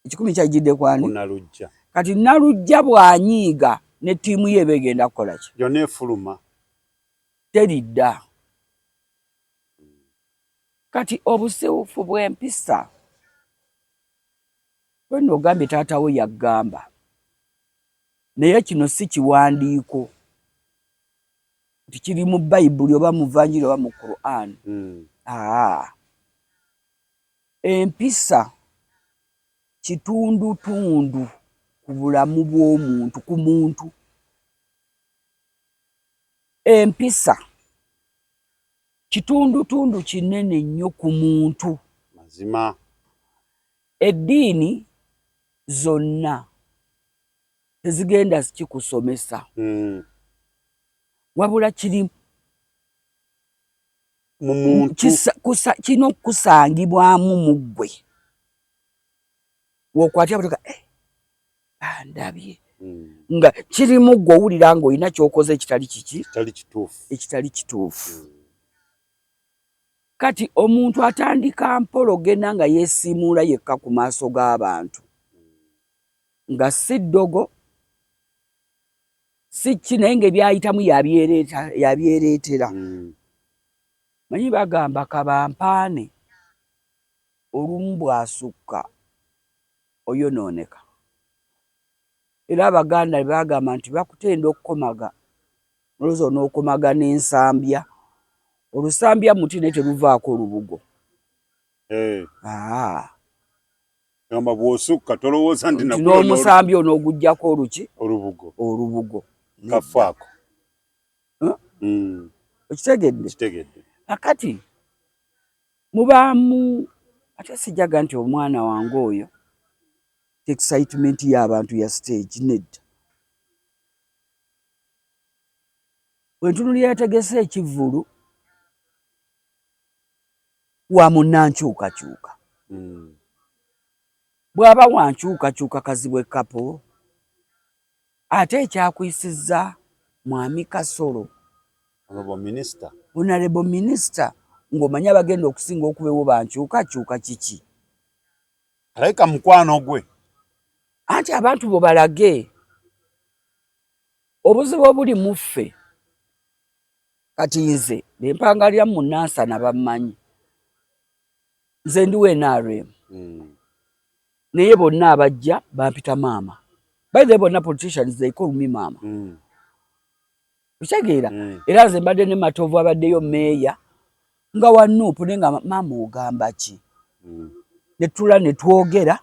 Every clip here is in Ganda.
ekikumi kyajjidde kwani Nalujja kati Nalujja bw'anyiiga ne ttiimu ye begenda kukola ki yonna efuluma teridda kati obusiwufu bw'empisa bwenno ogambye taata we yaggamba naye kino si kiwandiiko nti kiri mu Bayibuli oba mu Vanjiri oba mu Quran. Empisa kitundutundu ku bulamu bw'omuntu ku muntu. Empisa kitundutundu kinene nnyo ku muntu. Mazima. Eddiini zonna tezigenda kikusomesa wabula kiri mu muntu kino kusangibwamu mu ggwe wokwatya butoka ndabye nga kiri mu ggwe owulira ng'olina ky'okoze ekitali kituufu. Kati omuntu atandika mpologena nga yeesiimuula yekka ku maaso g'abantu nga si ddogo si ki naye ng'ebyayitamu yabyereetera. Manyi bagamba kabampaane olumu bw'asukka oyonooneka. Era Abaganda bagamba nti bakutenda okukomaga olowooza onookomaga n'ensambya. Olusambya muti naye teruvaako olubugo. Gamba bw'osukka tolowooza nti n'omusambya onooguggyako oluki olubugo kafaako. Okitegedde? Akati mubaamu ate sijaga nti omwana wange oyo excitement y'abantu ya stage nedda. Bwe ntunulira yategese ekivvulu wa munnankyukakyuka. Bw'aba wankyukakyuka kazibwe kapo ate ekyakwisizza Mwami Kasolo Honorable Minister ng'omanya bagenda okusinga okubeewo bankyukakyuka kiki? Alayika mukwano gwe. Anti abantu bo balage obuzibu obuli mu ffe. Kati nze nempangalira mu Nansana bammanyi. Nze ndiwe NRM. Naye bonna abajja bampita maama. By the way bonna politicians they call me mama. Kitegeera? Era nze mbadde ne Matovu abaddeyo meeya nga wa Nuupu naye nga maama ogamba ki? Ne tula ne twogera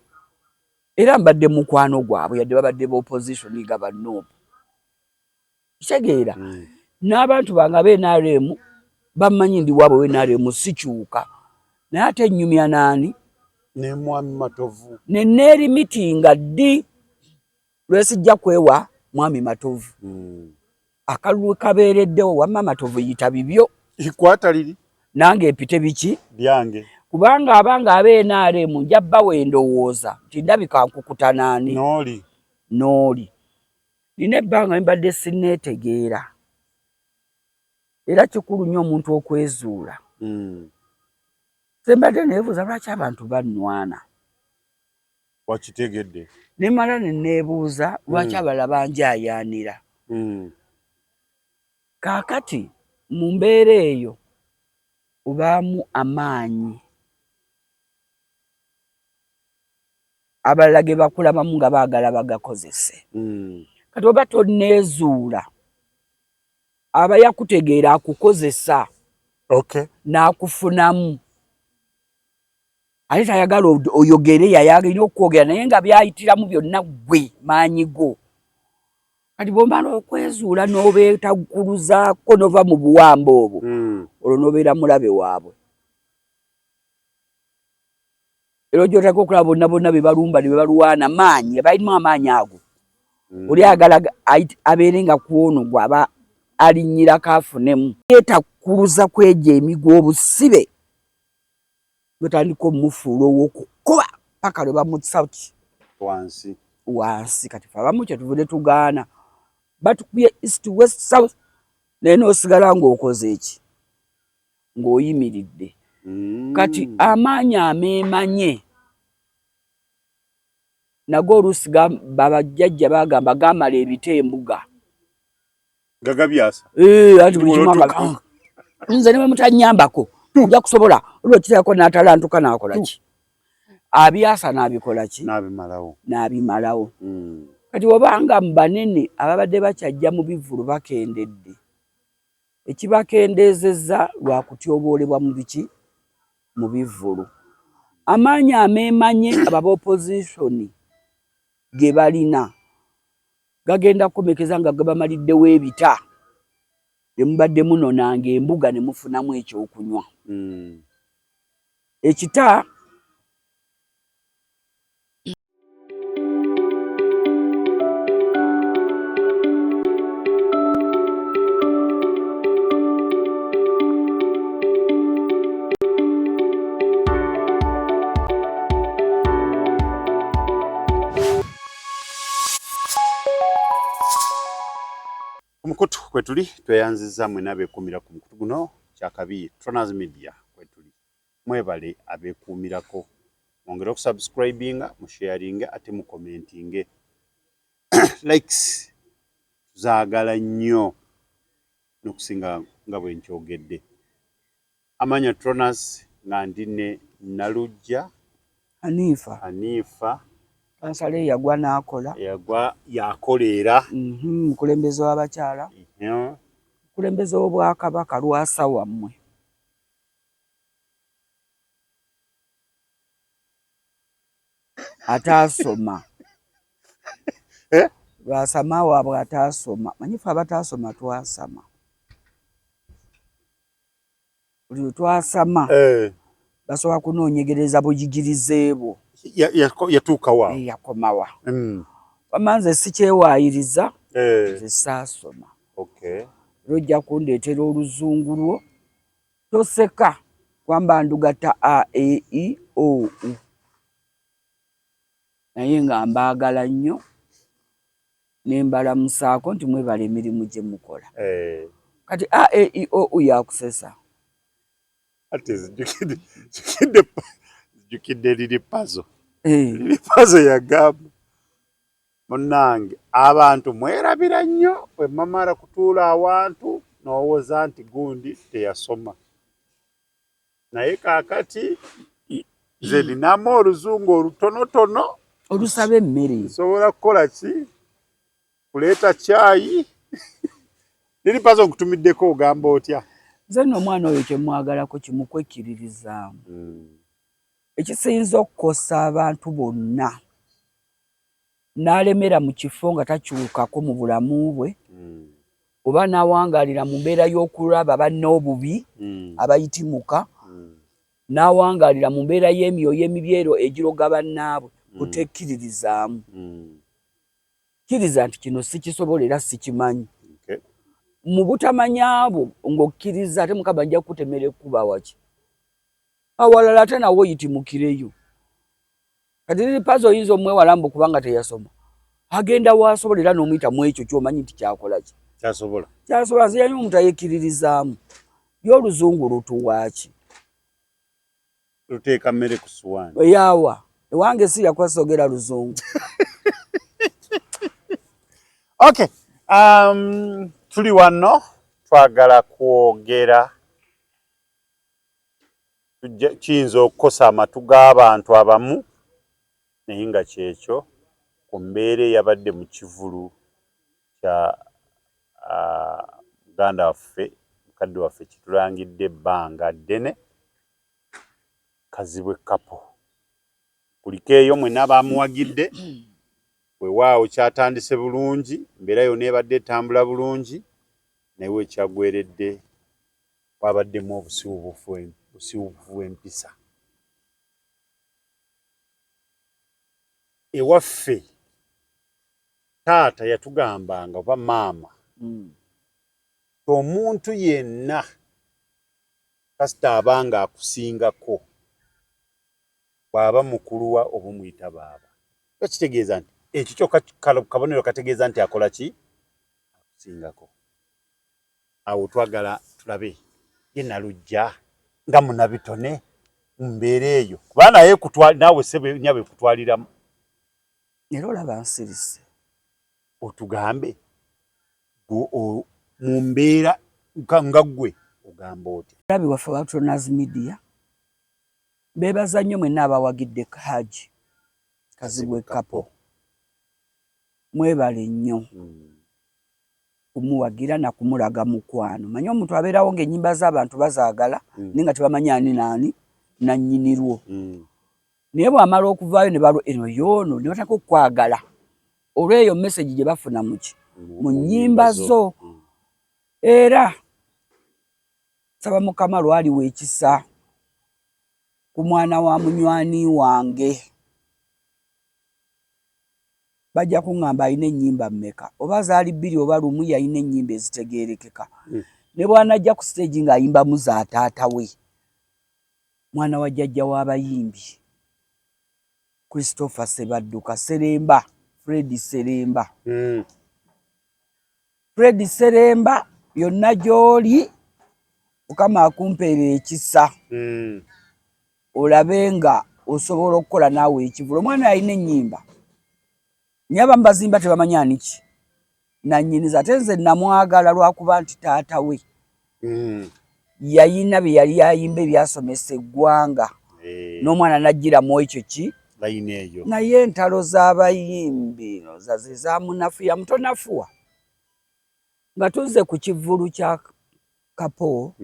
era mbadde mukwano gwabwe yadde babadde b'opposition nga ba Nuupu. Kitegeera? N'abantu bange ab'NRM bammanyi ndi waabwe w'NRM sikyuka. Naye ate ennyumya naani? Ne Mwami Matovu. Ne neeri mitinga ddi lwesijja kwewa Mwami Matovu. Akalulu kabeereddewo wamma Matovu yita bibyo. Ikwata liri. Nange mpite biki? Byange. Kubanga abanga ab'NRM njabba wendowooza nti ndabika nkukuta naani? Nooli. Nina ebbanga mbadde sinneetegeera. Era kikulu nnyo omuntu okwezuula. Mbadde neebuuza lwaki abantu bannwana. Wakitegedde. Ne mala ne neebuuza lwaki abalala banjaayaanira. Kaakati mu mbeera eyo obaamu amaanyi. Abalala ge bakulabamu nga baagala bagakozese. Kati oba tonneezuula aba yakutegeera akukozesa n'akufunamu. Ate tayagala oyogere yayagala okwogera naye nga byayitiramu byonna ggwe maanyi go. Kati bw'omala okwezuula n'obeetagguluzaako n'ova mu buwamba obwo olwo n'obeera mulabe waabwe. Era gy'otaka okulaba bonna bonna be balumba ne be balwana maanyi balina amaanyi ago. Oli ayagala abeere nga kwono gw'aba alinnyirako afunemu. Yeetakkuluza kwegya emigwa obusibe batandika omufuula ow'okukuba paka lwe bamutsa wansi. Kati fe abamu kyetuvudde tugaana batukubye east west south naye n'osigala ng'okoze eki ng'oyimiridde. Kati amaanyi ameemanye nago oluusi babajjajja bagamba gamala ebitembuga gagabyasa ati buli kimu nze ne bwe mutanyambako nja kusobola olwekiteeko n'atalantuka n'akola ki abyasa n'abikola ki n'abimalawo kati obanga mu banene ababadde bakyajja mu bivvulu bakendedde ekibakendeezezza lwa kutyoboolebwa mu biki mu bivvulu amaanyi ameemanye ababa opozitioni ge balina gagenda kukomekeza nga gabamaliddewo ebita bye mubadde munonanga embuga ne mufunamu ekyokunywa ekita Omukutu kwetuli tweyanziza mwe nabeekuumira ku mukutu guno kyakabi Tronaz Media kwetuli mwebale abeekuumirako mwongere okusubscribinga musharinga ate mukomentinge likes zaagala nnyo n'okusinga nga bwe nkyogedde amanya Tronaz nga ndine Nalujja Hanifa kansale yagwa n'akola yakoleera mukulembeze w'abakyala mukulembeze w'Obwakabaka Lwasa wammwe ataasoma lwasama waabwe ataasoma manyifu abataasoma twasama buli lwe twasama basobola kunoonyegereza bujigirize bwo yatuuka wa yakomawa wamanze sikyewaayiriza nze saasoma lwojja kundeetera oluzungu lwo toseka kwamba ndugatta A-E-I-O-U naye nga mbaagala nnyo ne mbalamusaako nti mwebala emirimu gye mukola kati A-E-I-O-U yakusesa ate zijjukidde liri pazo yagamba munnange abantu mwerabira nnyo bwe mamala kutuula awantu n'owooza nti gundi teyasoma naye kaakati nze ninamu oluzungu olutonotono olusaba emmere nsobola kukola ki kuleeta caayi liri pazo nkutumiddeko ogamba otya nze nno omwana oyo kyemwagalako kimukwekkiririzaamu ekisinza okukosa abantu bonna n'alemera mu kifo nga takyukako mu bulamu bwe oba n'awangaalira mu mbeera y'okulaba banne obubi abayitimuka n'awangaalira mu mbeera y'emyoyo emibyero egiroga bannaabwe kutekkiririzaamu kkiriza nti kino sikisobola era sikimanyi mu butamanya bwo ng'okkiriza ate Mukama ajja kukutemera ekkuba waki awalala ate nawe oyitimukireyo kati liri pazo oyinza omwewala kubanga teyasoma agenda waasobola era n'omuyita mu ekyo ky'omanyi nti kyakola ki kyasobola nze yanyu omuntu ayekkiririzaamu y'oluzungu lutuwaaki luteeka mmere ku ssuwaani yaawa ewange si yakwasogera luzungu okay tuli wano twagala kwogera kiyinza okukosa amatu g'abantu abamu naye nga kyekyo ku mbeera eyabadde mu kivulu kya muganda waffe mukadde waffe kitulangidde ebbanga ddene Kazibwe Kapo kuliko eyo mwenna baamuwagidde weewaawo kyatandise bulungi embeera yonna ebadde etambula bulungi naye wekyagweredde wabaddemu obusiiwuufu empisa ewaffe taata yatugambanga oba maama omuntu yenna kasita abanga akusingako bw'aba mukuluwa oba muyita baaba ekitegeeza nti ekyo kyokka kabonero kategeeza nti akola ki akusingako awo twagala tulabe ye Nalujja nga munabitone mu mbeera eyo kuba naye naawe sebe nyabe kutwaliramu era olaba nsirise otugambe mu mbeera nga ggwe ogamba otya labi waffe Patronaz Media beebaza nnyo mwenna abawagidde Haji Kazibwe Kapo mwebale nnyo kumuwagira na kumulaga mukwano manyi omuntu abeerawo ng'ennyimba z'abantu bazaagala naye nga tebamanyi ani naani nannyinirwo naye bw'amala okuvaayo ne balwo eno yoono ne bataka okwagala olw'eyo message gye bafuna mu nnyimba zo era saba Mukama lwaliwo ekisa ku mwana wa munywani wange bajja kuŋŋamba alina ennyimba mmeka oba zaali bbiri oba lumu yalina ennyimba ezitegeerekeka ne bw'anajja ku stage ng'ayimbamu za taata we mwana wa jjajja w'abayimbi Christopher Sebadduka Seremba Fred Seremba Fred Seremba yonna gy'oli Mukama akumpeera ekisa olabe nga osobola okukola naawe ekivulo omwana yalina ennyimba naye abamu bazimba tebamanyi ani ki nannyiniza ate nze namwagala lwakuba nti taata we yayina bye yali ayimba ebyasomesa eggwanga n'omwana najjiramu ekyo ki naye entalo z'abayimbi ze zaamunafuya mutonafuwa nga tuzze ku kivulu kya Kapo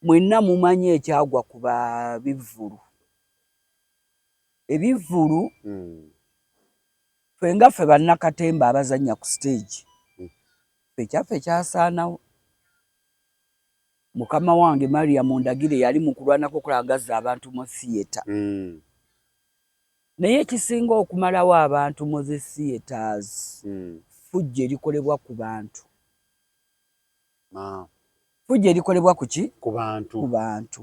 mwenna mumanyi ekyagwa ku bivvulu ebivvulu ffe nga ffe bannakatemba abazannya ku stage ffe kyaffe kyasaanawo mukama wange Mariam Ndagire yali mu kulwanako okulangazza abantu mu theatre naye ekisinga okumalawo abantu mu zi theatres fujja erikolebwa ku bantu fujja erikolebwa ku ki ku bantu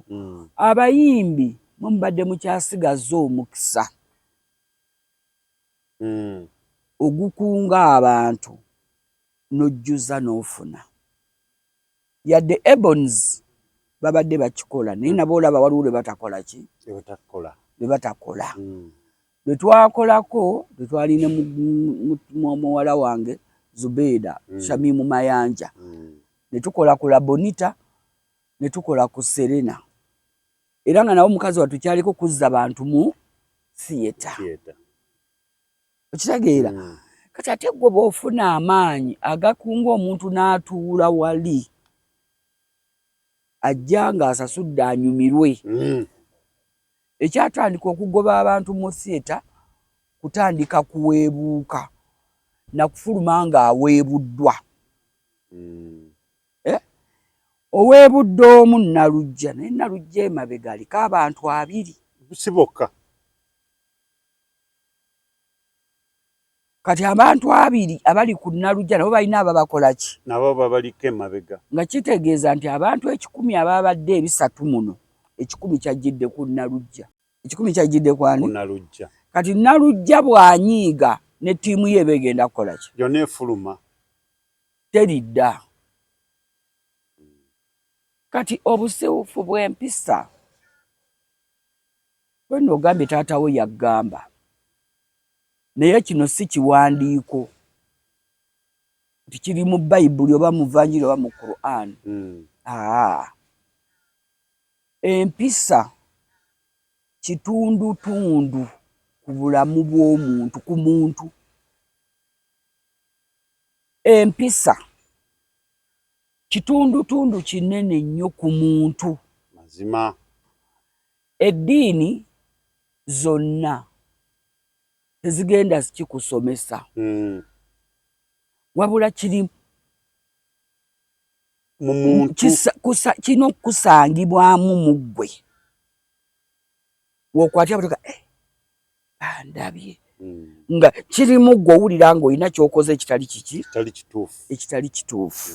abayimbi mubadde mukyasigaza omukisa ogukunga abantu n'ojjuza n'ofuna yadde Ebons babadde bakikola naye nabo olaba waliwo lwe batakola ki lwe batakola lwe twakolako lwe twali ne muwala wange Zubeida Shamimu Mayanja ne tukola ku La Bonita ne tukola ku Serena era nga nawo mukazi watukyaliko kuzza bantu mu theatre okitegeera kati ate gwe bw'ofuna amaanyi agakunga omuntu n'atuula wali ajja ng'asasudde anyumirwe ekyatandika okugoba abantu mu theatre kutandika kuweebuuka nakufuluma ng'aweebuddwa oweebudde omu Nalujja naye Nalujja emabega aliko abantu 2 sibokka kati abantu 2 abali ku Nalujja nabo balina ababakola ki nabo babaliko emabega nga kitegeeza nti abantu 100 ababadde ebisatu muno 100 kyajjidde ku Nalujja 100 kyajjidde kwani Nalujja kati Nalujja bw'anyiiga ne ttiimu ye begenda kukola ki yonna efuluma teridda kati obusiwufu bw'empisa bwe ogambye taata we yaggamba naye kino si kiwandiiko nti kiri mu Bayibuli oba mu Vanjiri oba mu Quran empisa kitundutundu ku bulamu bw'omuntu ku muntu empisa kitundutundu kinene nnyo ku muntu mazima eddiini zonna tezigenda kikusomesa wabula kiri mu muntu kino kusangibwamu mu ggwe wokwatya butuka bandabye nga kiri mu ggwe owulira ng'olina ky'okoze ekitali kituufu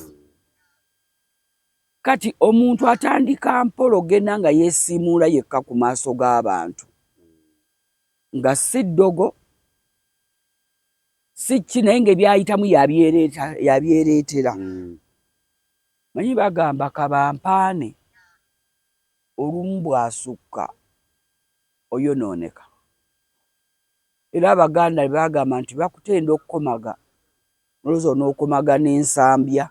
kati omuntu atandika mpologena nga yeesiimuula yekka ku maaso g'abantu nga si ddogo si ki naye ng'ebyayitamu yabyereetera manyi bagamba kabampaane olumu bw'asukka oyonooneka era Abaganda bagamba nti bakutenda okukomaga olwozo n'okomaga n'ensambya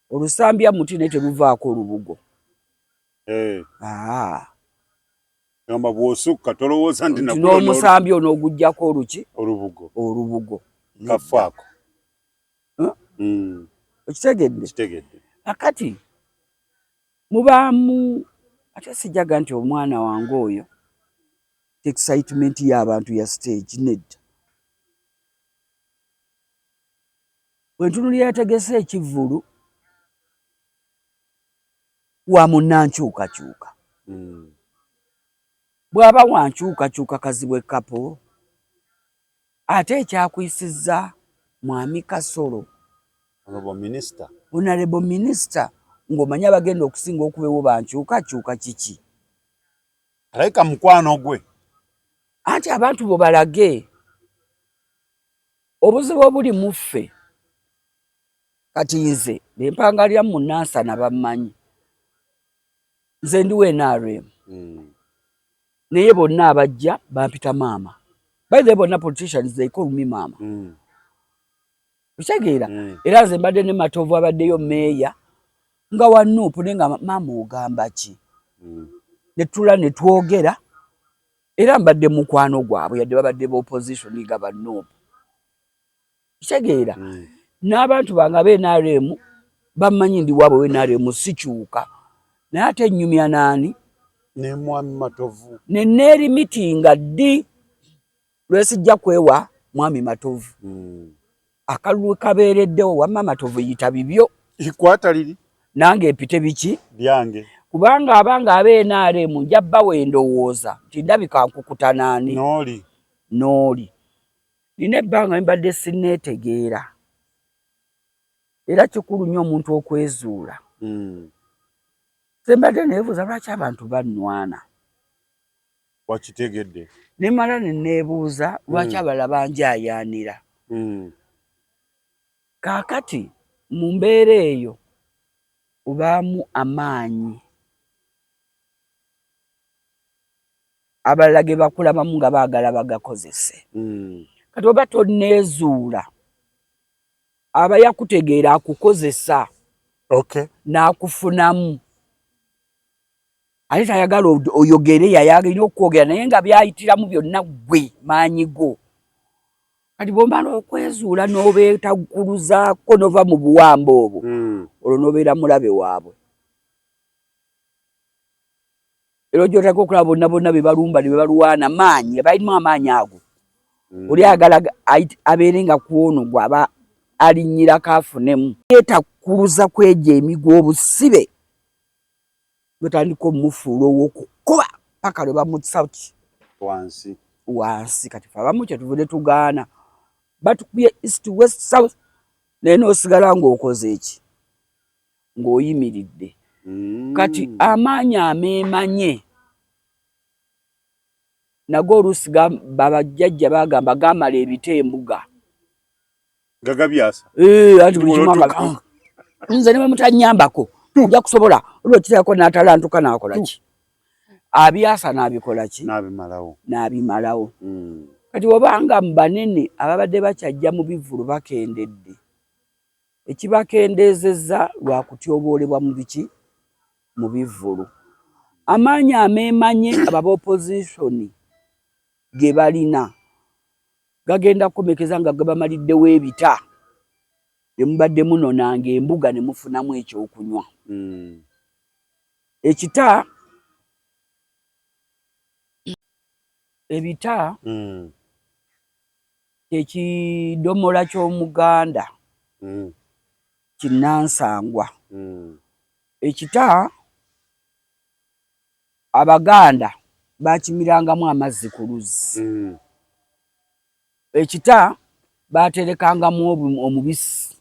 olusambya muti ne teruvaako olubugo. Ngamba bw'osukka tolowooza nti n'omusambi on'oguggyako olubugo kafaako. Okitegedde? Akati mubaamu ate sijaga nti omwana wange oyo excitement y'abantu ya stage nedda. Bwe ntunulira yategese ekivvulu wa munnankyukakyuka. Bw'aba wankyukakyuka Kazibwe Kapo ate ekyakwisizza Mwami Kasolo Honorable Minister ng'omanya bagenda okusinga okubeewo bankyukakyuka kiki? Alayika mukwano gwe. Anti abantu bo balage obuzibu obuli mu ffe kati nze bempangalira mu Nansana bammanyi. Nze ndiwe NRM. Naye bonna abajja bampita maama. By the way bonna politicians they call me mama. Uchagira era nze mbadde ne Matovu abaddeyo meeya nga wa Nuupu nenga maama ogamba ki? Ne tula ne twogera era mbadde mukwano gwabwe yadde babadde ba opposition nga ba Nuupu. Uchagira n'abantu banga be NRM bammanyi ndi wabwe we NRM sikyuka. Naye ate ennyumya naani? Ne Mwami Matovu. Ne neeri mitinga ddi lwesijja kwewa Mwami Matovu. Akalulu kabeereddewo wamma Matovu yita bibyo. Ikwata liri? Nange epite biki? Byange. Kubanga abanga abe NRM njabba wendowooza nti ndabika nkukuta naani? Nooli. Nina ebbanga mbadde sinneetegeera. Era kikulu nnyo omuntu okwezuula. Sembadde neebuuza lwaki abantu bannwana. Wakitegedde? Ne mala ne neebuuza lwaki abalala banjaayaanira. Kaakati mu mbeera eyo obaamu amaanyi. Abalala ge bakulabamu nga baagala bagakozese. Kati oba tonneezuula aba yakutegeera akukozesa. N'akufunamu. Ate tayagala oyogere yayagala okwogera naye nga byayitiramu byonna ggwe maanyi go. Kati bw'omala okwezuula n'obeetagguluzaako n'ova mu buwamba obwo olwo n'obeera mulabe waabwe. Era gy'oteeka okulaba bonna be balumba ne be balwana maanyi balinamu amaanyi ago. Oli ayagala abeere nga kwono gw'aba alinnyirako afunemu. Yeetakkuluza kwegya emigwa obusibe butandika omumufuula ow'okukuba paka lwe bamutsa wansi. Kati fe abamu kyetuvudde tugaana batukubye east west south naye n'osigala ng'okoze eki? Ng'oyimiridde. Kati amaanyi ameemanye nago oluusi babajjajja bagamba gamala ebita Gagabyasa. Anti buli kimu nze ne bwe mutanyambako nja kusobola olwekiteeko n'atalantuka n'akola ki? Abyasa n'abikola ki? N'abimalawo. Kati obanga mu banene ababadde bakyajja mu bivvulu bakendedde ekibakendeezezza lwa kutyoboolebwa mu biki? Mu bivvulu. Amaanyi ameemanye aba opposition ge balina gagenda kukomekeza nga gabamaliddewo ebita bye mubadde munonanga embuga ne mufunamu ekyokunywa. Ebita ekidomola ky'Omuganda kinnansangwa. Ekita Abaganda bakimirangamu amazzi ku luzzi. Ekita baterekangamu omubisi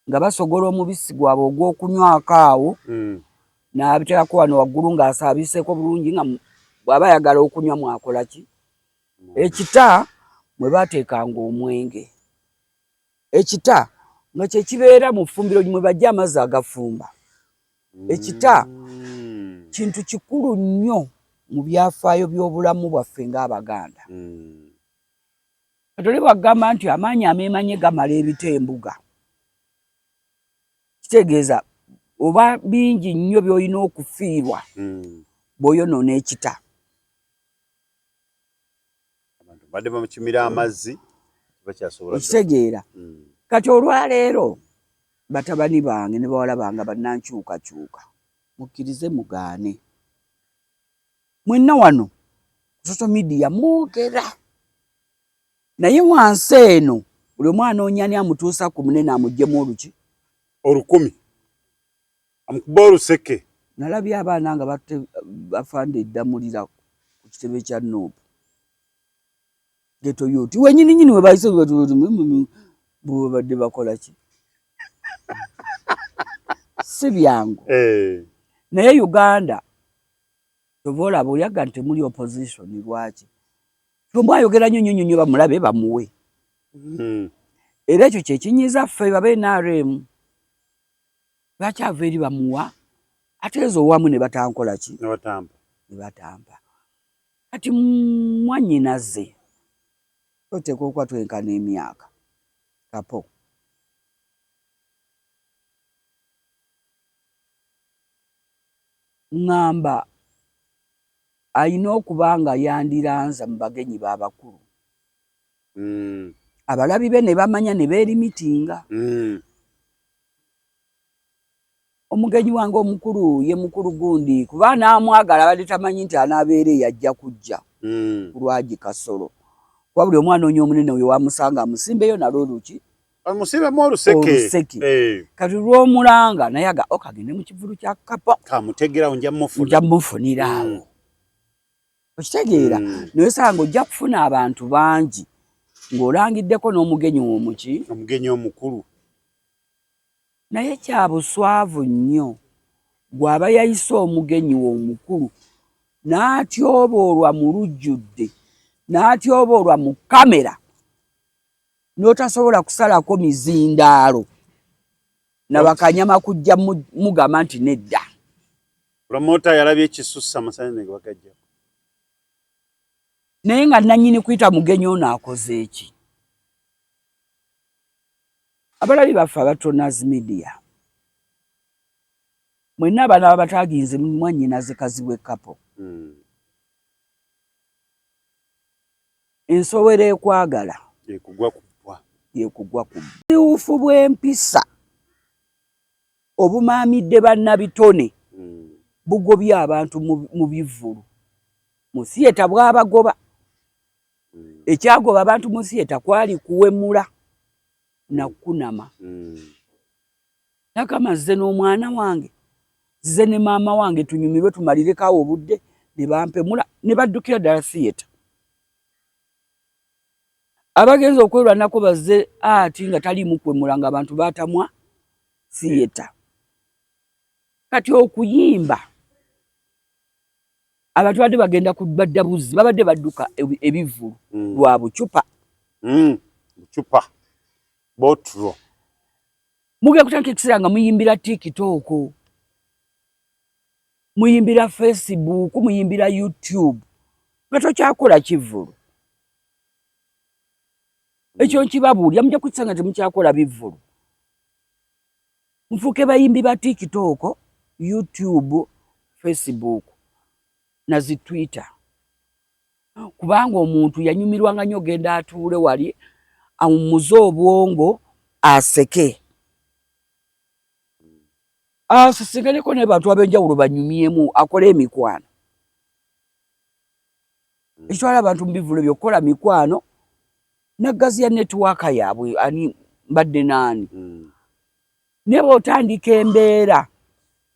nga basogola omubisi gwabwe ogw'okunywako awo n'abiterako wano waggulu ng'asaabiseeko bulungi nga bw'aba ayagala okunywa mwakola ki? Ekita mwe baateekanga omwenge. Ekita nga kye kibeera mu ffumbiro mwe bajja amazzi agafumba. Ekita kintu kikulu nnyo mu byafaayo by'obulamu bwaffe ng'Abaganda. katole bagamba nti amaanyi amemanye gamala ebitembuga kitegeeza oba bingi nnyo by'olina okufiirwa bw'oyonoona ekita abantu badde bamukimira amazzi bakyasobola okitegeera kati olwaleero batabani bange ne bawala bange bannankyukakyuka mukkirize mugaane mwenna wano social media mwogera naye wansi eno buli omwana onyani amutuusa ku munene amuggyemu oluki 10 amukuba oluseke nalabye abaana nga bafanda eddamulira ku kitebe kya Nuupu geto yuti wenyini nyini we bayise badde bakola ki si byangu naye Uganda tovola olyaga nti muli opposition lwaki tumba ayogera nnyo bamulabe bamuwe era ekyo kyekinyiza ffe babe NRM bakyava eri bamuwa ate ezo owamu ne batankola ki ne batamba kati mwannyinaze oteeka okuba twenkana emyaka kapo ngamba ayina okuba nga yandiranza mu bagenyi b'abakulu abalabi be ne bamanya ne beerimitinga omugenyi wange omukulu ye mukulu gundi kuba naamwagala abadde tamanyi nti anaabeere yajja kujja ku Lwagi Kasolo kuba buli omwana onyo omunene oyo wamusanga amusimbeyo nalwo oluki amusimbemu oluseke kati lw'omulanga naye aga okagende mu kivulu kya Kapo kamutegerawo nja mufuniraawo okitegeera naye sanga ojja kufuna abantu bangi ng'olangiddeko n'omugenyi womuki omugenyi omukulu naye kya buswavu nnyo gw'aba yayise omugenyi omukulu n'atyoboolwa mu lujjudde n'atyoboolwa mu kamera n'otasobola kusalako mizindaalo nabakanyama kujja mugamba nti nedda promota yalabye ekisussa amasanyalaze ge bagajja naye nga nannyini kuyita mugenyi ono akoze eki abalabi baffe abatonazi media mwenna abana bataginze mwannyinaze kazibu Kapo ensowera ekwagala yekugwa ku buufu bw'empisa obumaamidde bannabitone bugobye abantu mu bivvulu mu siyeta bw'abagoba ekyagoba abantu mu siyeta kwali kuwemula na kunama nakamaze n'omwana wange zize ne maama wange tunyumirwe tumalirekawo obudde ne bampemula ne baddukira ddala siyeta abagenza okwerwa nako bazze ati nga taliimu kwemula nga abantu baatamwa siyeta kati okuyimba abantu badde bagenda ku baddabuzi babadde badduka ebivvulu lwa bucupa botro muge kutandika ekiseera nga muyimbira TikTok muyimbira Facebook muyimbira YouTube nga tokyakola kivvulu ekyo nkibabuulya mujja kusanga temukyakola bivvulu mufuuke bayimbi ba TikTok YouTube Facebook na zi Twitter kubanga omuntu yanyumirwanga nnyo genda atuule wali amuze obwongo aseke asisinganeko ne bantu ab'enjawulo banyumyemu akola emikwano ekitwala abantu mu bivvulu by'okukola mikwano naggazi ya netiwaaka yaabwe ani mbadde naani ne bw'otandika embeera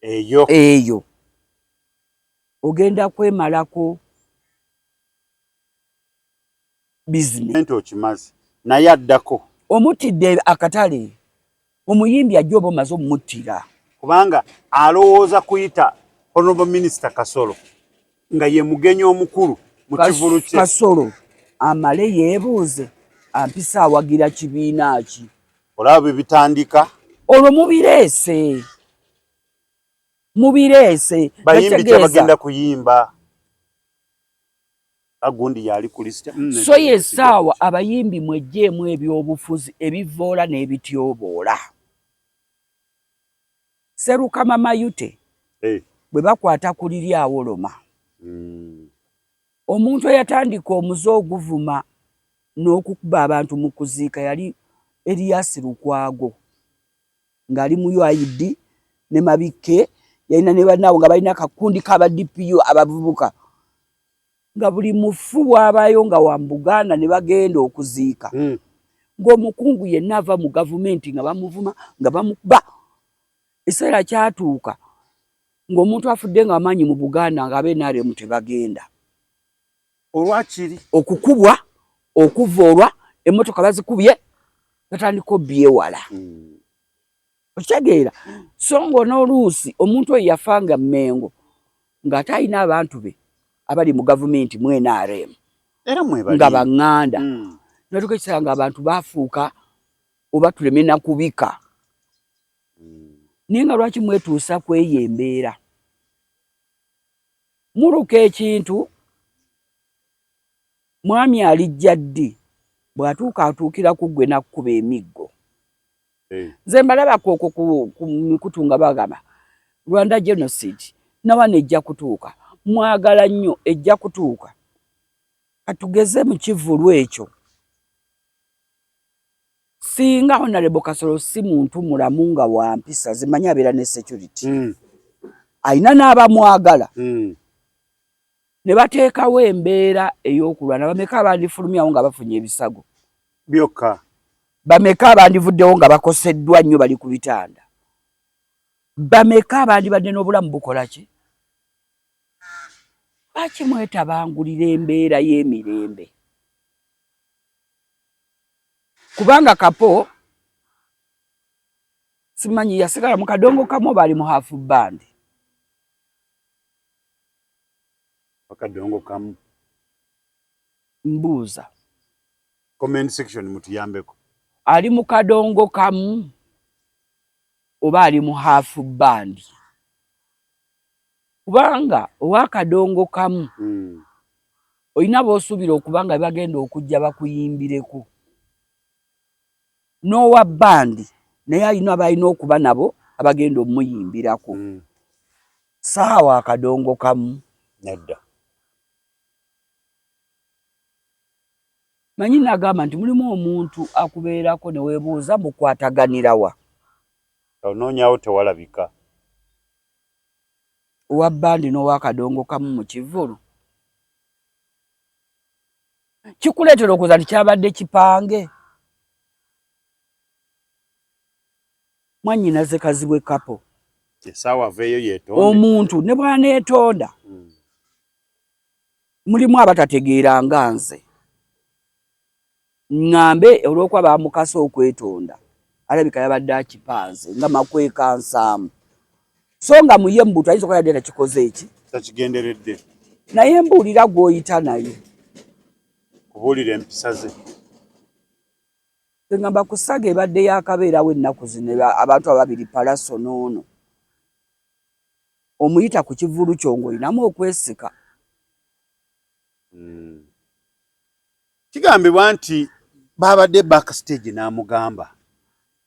eyo ogenda kwemalako bizinesi okimaze naye addako omutidde akatale omuyimbi ajja oba omaze omumuttira kubanga alowooza kuyita honorable minister Kasolo nga ye mugenyi omukulu mu kivulu kye Kasolo amale yeebuuze ampisa awagira kibiina ki olaba bwe bitandika olwo mubireese bayimbi kyabagenda kuyimba agundi yali kulista so yesawa abayimbi mwejjeemu ebyobufuzi ebivoola n'ebityoboola Serukama Mayute bwe bakwata ku liri awoloma omuntu eyatandika omuze oguvuma n'okukuba abantu mu kuziika yali Elias Lukwago ng'ali mu UID ne Mabikke yalina ne bannaawo nga balina akakundi k'aba DPU abavubuka nga buli mufu wabaayo nga wa Buganda ne bagenda okuziika ng'omukungu yenna ava mu gavumenti nga bamuvuma nga bamukuba ekiseera kyatuuka ng'omuntu afudde nga amaanyi mu Buganda nga abeNRM tebagenda olwakiri okukubwa okuvoolwa emmotoka bazikubye batandika obyewala okitegeera so ng'onooluusi omuntu oyo yafanga Mmengo ng'ate alina abantu be abali mu gavumenti mu NRM era mwebali nga baŋŋanda natuka ekiseera nga abantu baafuuka oba tuleme na kubika naye nga lwaki mwetuusa kweyo embeera muluka ekintu mwami alijja ddi bw'atuuka atuukira ku ggwe nakkuba emiggo nze mbalabako okwo ku mikutu nga bagamba Rwanda genocide nawa nejja kutuuka mwagala nnyo ejja kutuuka katugeze mu kivulu ekyo singa Honorable Kasolo si muntu mulamu nga wampisa zimanyi abeera ne security ayina n'abamwagala ne bateekawo embeera ey'okulwana bameka abandifulumyawo nga bafunye ebisago byokka bameka abandivuddewo nga bakoseddwa nnyo bali ku bitanda bameka abandibadde n'obulamu bukola ki lwaki mwetabangulira embeera y'emirembe kubanga Kapo simanyi yasigala mu kadongo kamu bali mu half band akadongo kamu mbuuza comment section mutuyambeko ali mu kadongo kamu oba ali mu half band kubanga ow'akadongo kamu olina b'osuubira okubanga bagenda okujja bakuyimbireko n'owa bandi naye alina balina okuba nabo abagenda omuyimbirako saawa akadongo kamu nedda manyi nagamba nti mulimu omuntu akubeerako ne weebuuza mukwataganira wa onoonyawo tewalabika owa bandi n'ow'akadongo kamu mu kivulu kikuleetera okuza nti kyabadde kipange mwannyinaze Kazibwe Kapo esaawa aveeyo yeetonde omuntu ne bw'aneetonda mulimu abatategeera nga nze ŋŋambe olw'okuba baamukasa okwetonda alabika yabadde akipanze nga makweka nsaamu so nga muye mbuto ayinza okuba yadde takikoze eki takigenderedde naye mbuulira gw'oyita naye kubuulira empisa ze ngamba kusaga ebadde yakabeerawo ennaku zino abantu ababiri palaso n'ono omuyita ku kivulu kyo ng'olinamu okwesika kigambibwa nti baabadde backstage n'amugamba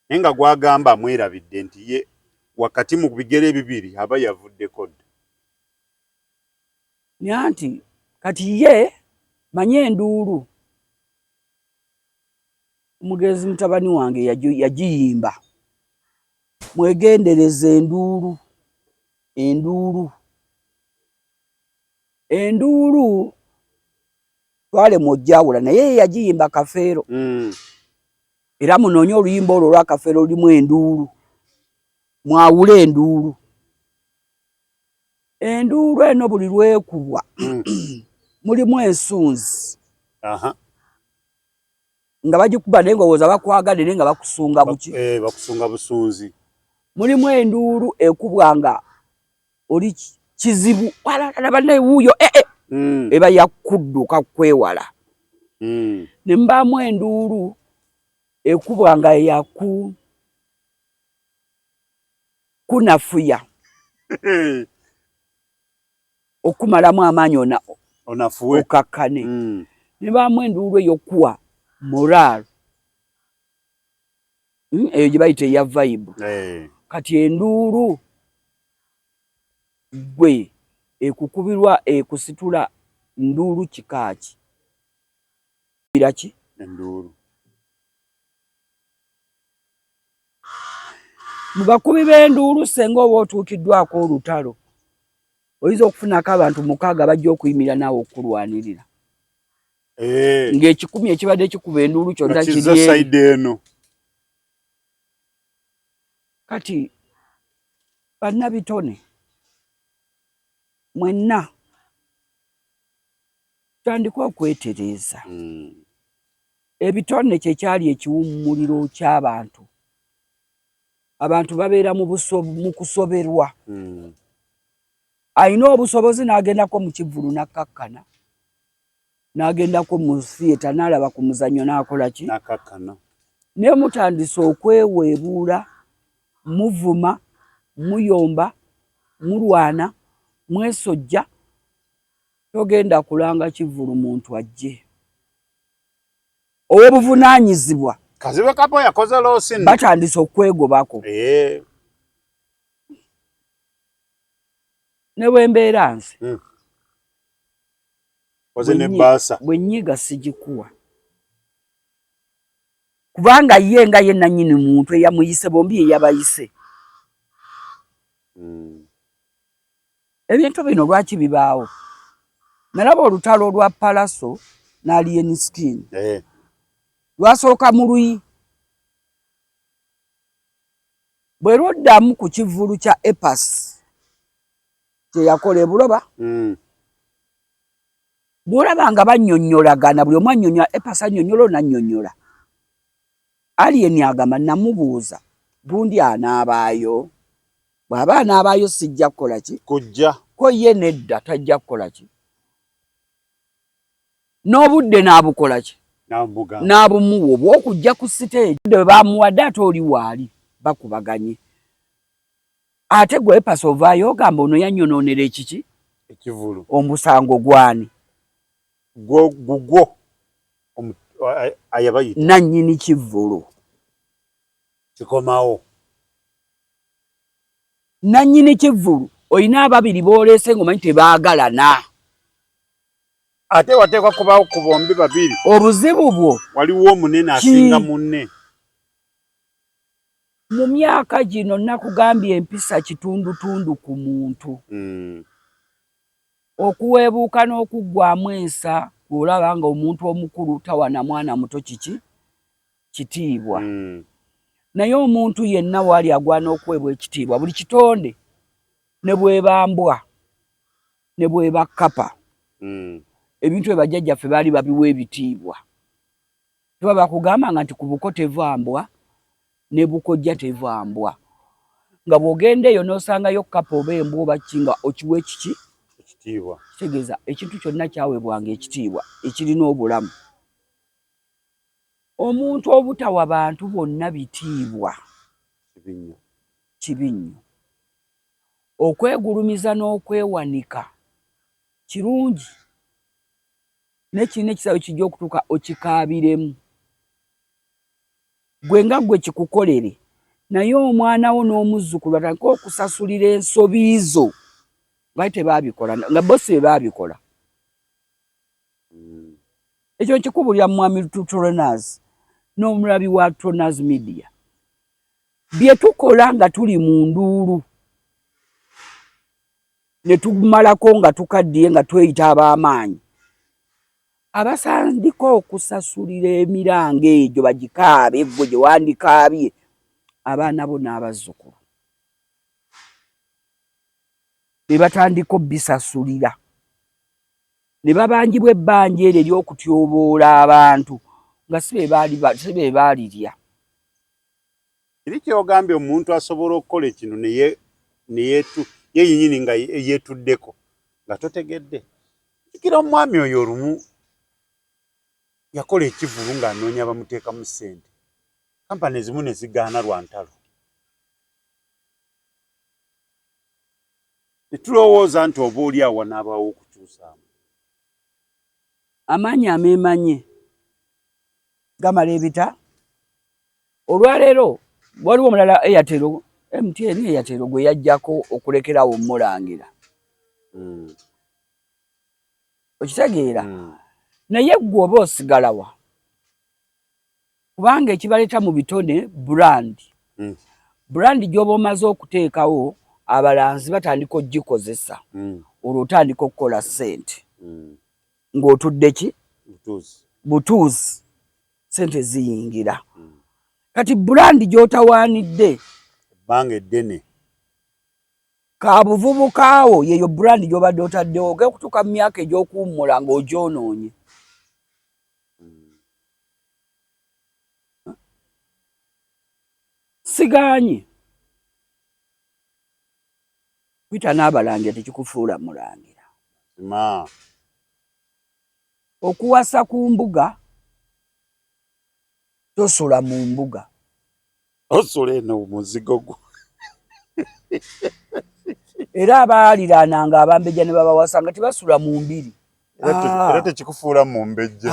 naye nga gwagamba amwerabidde nti ye wakati mu bigere bibiri aba yavuddeko dda nyanti kati ye manye enduulu omugezi mutabani wange yagiyimba mwegendereze enduulu twale mojjawula naye yagiyimba Kafeero era munoonye oluyimba olwo olwa Kafeero lulimu enduulu mwawule enduulu eno buli lwekubwa mulimu ensunzi nga bagikuba naye ng'owooza bakwagadde naye nga bakusunga buki bakusunga busunzi mulimu enduulu ekubwa nga oli kizibu walala banne wuuyo eba yakudduka kwewala ne mbaamu enduulu ekubwa nga kunafuya okumalamu amaanyi onafuwe okakkane ne baamu enduulu eyo kuwa moral eyo gye bayita eya vibe kati enduulu gwe ekukubirwa ekusitula nduulu kikaaki biraki enduulu mu bakubi b'enduulu senga oba otuukiddwako olutalo oyinza okufunako abantu 6 bajja okuyimira naawe okulwanirira ng'ekikumi ekibadde kikuba enduulu kyonna kiri eno kati bannabitone mwenna tutandika okwetereeza ebitone kyekyali ekiwummuliro ky'abantu abantu babeera mu kusoberwa alina obusobozi n'agendako mu kivvulu nakkakkana n'agendako mu theatre n'alaba ku muzannyo n'akola ki nakkakkana naye mutandise okweweebuula muvuma muyomba mulwana mwesojja togenda kulanga kivvulu muntu ajje ow'obuvunaanyizibwa kazibe kapo yakoze loosi batandise okwegobako ne bwembeera nze bwe nnyiga sigikuwa kubanga ye nga ye nannyini muntu eyamuyise bombi eyabayise ebintu bino lwaki bibaawo nalaba olutalo olwa Palaso n'Alien Skin lwasooka mu Luyi bwe lwoddamu ku kivvulu kya Epas kye yakola ebuloba bw'olaba nga bannyonnyolagana buli omu annyonnyola Epas annyonnyola onannyonnyola Alien agamba namubuuza gundi anaabaayo bw'aba anaabaayo sijja kukola ki kujja ko ye nedda tajja kukola ki n'obudde n'abukola ki n'abumuwa obw'okujja ku siteegi bwe baamuwadde ate oli waali bakubaganye ate gwe Epas ovaayo ogamba ono yannyonoonera ekiki ekivulu omusango gwani gugwo ayabayita nannyini kivvulu kikomawo nannyini kivvulu olina ababiri booleese ng'omanyi tebaagalana ate wateekwa kubaawo ku bombi babiri obuzibu bwo waliwo omunene asinga munne mu myaka gino nakugambye empisa kitundutundu ku muntu okuweebuuka n'okuggwamu ensa olaba nga omuntu omukulu tawana mwana muto kiki kitiibwa naye omuntu yenna waali agwana okuweebwa ekitiibwa buli kitonde ne bwebambwa ne bwebakapa ebintu bye bajjajjaffe baali babiwa ebitiibwa teba bakugambanga nti ku buko tevambwa ne bukojja tevambwa nga bw'ogenda eyo n'osangayo kapa oba embwa oba kinga okiwa ekiki ekitiibwa kitegeeza ekintu kyonna kyaweebwanga ekitiibwa ekirina obulamu omuntu obutawa bantu bonna bitiibwa kibi nnyo okwegulumiza n'okwewanika kirungi nekirina ekisawe kijja okutuuka okikaabiremu gwe nga gwe kikukolere naye omwana wo n'omuzzukulu atandika okusasulira ensobi zo baali tebaabikola nga bosi be baabikola ekyo nkikubulira mu mwami Tronas n'omulabi wa Tronas Media bye tukola nga tuli mu nduulu ne tumalako nga tukaddiye nga tweyita ab'amaanyi abasandika okusasulira emiranga egyo bagikaabe gwe gye wandikaabye abaana bo n'abazzukulu be batandika obisasulira ne babanjibwa ebbanja eryo ery'okutyoboola abantu nga si be baalirya kiri kyogambye omuntu asobola okukola ekino ye yennyini nga yeetuddeko nga totegedde kikira omwami oyo olumu yakola ekivulu ng'anoonya bamuteekamu ssente kampani ezimu ne zigaana lwa ntalo ne tulowooza nti oba oli awo n'abaawo okukyusaamu amaanyi ameemanye gamala ebita. Olwaleero waliwo omulala Airtel, MTN Airtel gwe yajjako okulekerawo Mulangira. Okitegeera? Naye gwe oba osigalawa. Kubanga ekibaleeta mu bitone brand. Brand gy'oba omaze okuteekawo abalanzi batandika ogikozesa. Olwo otandika okukola ssente. Ng'otudde ki? Butuuzi. Ssente ziyingira. Kati brand gy'otawaanidde ebbanga eddene. Ka buvubukaawo yeyo brand gy'obadde otaddewo okutuuka mu myaka egy'okuwummula ng'ogyonoonye. Sigaanye. Kwita n'abalangira tekikufuula mulangira. Okuwasa ku mbuga tosula mu mbuga. Osula eno muzigo gwo. Era abaaliraananga abambejja ne babawasanga tebasula mu mbiri. Era tekikufuula mu mbejja.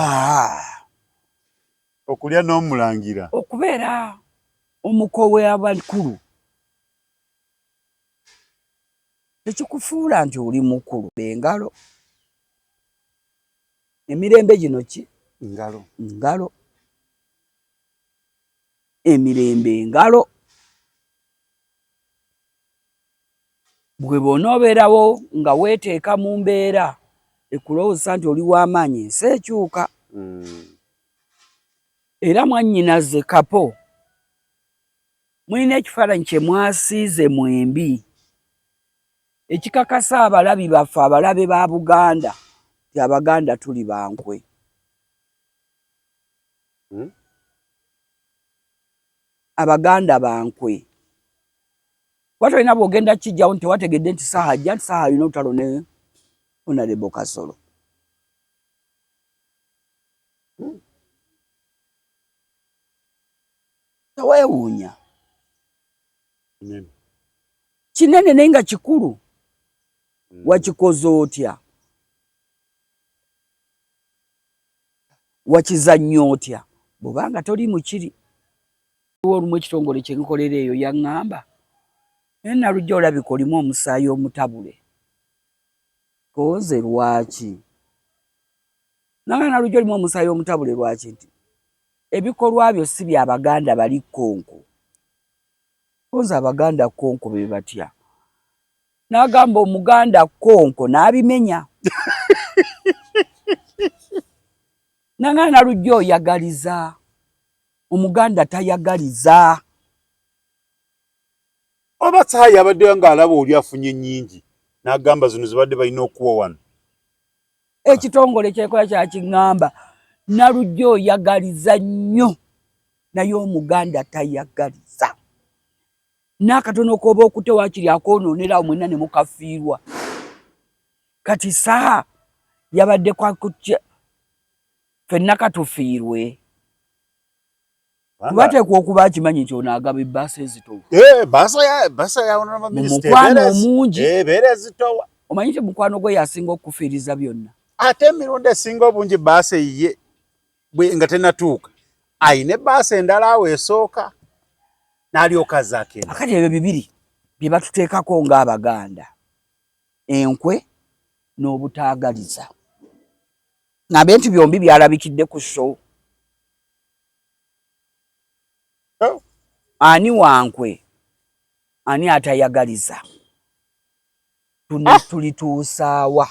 Okulya n'omulangira. Okubeera omukowe abakulu tekikufuula nti oli mukulu. Engalo. Emirembe gino ki? Ngalo. Emirembe engalo. Bwe bonoobeerawo nga weeteeka mu mbeera ekulowooza nti oli w'amaanyi ensi ekyuka. Era mwannyinaze Kapo mulina ekifaananyi kye mwasiize mwembi ekikakasa abalabi baffe abalabe ba Buganda ti Abaganda tuli bankwe. Abaganda bankwe. Watolina bw'ogenda kijjawo nti tewategedde nti saaha ajja nti saaha alina olutalo ne Honorable Kasolo. Teweewuunya. Kinene naye nga kikulu. Wakikoze otya? Wakizannyo otya? Bw'obanga toli mukiri. Olumu ekitongole kye nkolera eyo yaŋŋamba naye Nalujja olabika olimu omusaayi omutabule. Koze lwaki? Nanga Nalujja olimu omusaayi omutabule lwaki? Nti ebikolwa byo si bya Baganda bali Konko. Koze Abaganda Konko be batya. N'agamba Omuganda Konko n'abimenya. Nanga Nalujja oyagaliza. Omuganda tayagaliza. Oba saayi abadde ng'alaba oli afunye nnyingi n'agamba zino zibadde balina okuwa wano. Ekitongole kyekola kyakiŋŋamba Nalujja oyagaliza nnyo naye Omuganda tayagaliza. N'akatono k'oba okute waakiri akoonoonerawo mwenna ne mukafiirwa. Kati saa yabadde kwakutya ffenna katufiirwe. Bateekwa okuba akimanyi nti ono agaba ebbaasa ezitowa. Baasa ya Honorable Minister mukwano omungi. Ebeera ezitowa. Omanyi nti mukwano gwe yasinga okufiiriza byonna. Ate emirundi esinga obungi baasa ye nga tennatuuka ayina ebbaasa endala awo esooka n'alyoka azaakenda. Akati ebyo bibiri bye batuteekako ng'Abaganda. Enkwe n'obutaagaliza. Nambe nti byombi byalabikidde ku show. Ani wankwe? Ani atayagaliza? Tulituusaawa.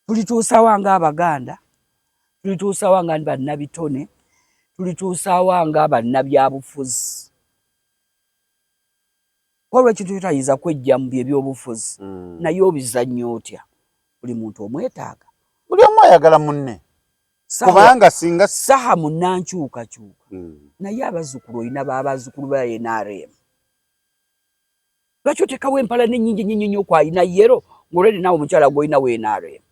Tulituusaawa ng'Abaganda. Tulituusaawa nga bannabitone. Tulituusaawa nga bannabyabufuzi. Olw'ekintu tutayinza kwejja mu by'ebyobufuzi naye obizannyo otya? Buli muntu omwetaaga. Buli omu ayagala munne. Kubanga singa saha munnankyukakyuka. Naye abazzukulu olina b'abazzukulu ba NRM. Lwaki otekawo empala n'ennyingi nnyo kwalina yero ng'olwedi naawe omukyala gw'olina wa NRM?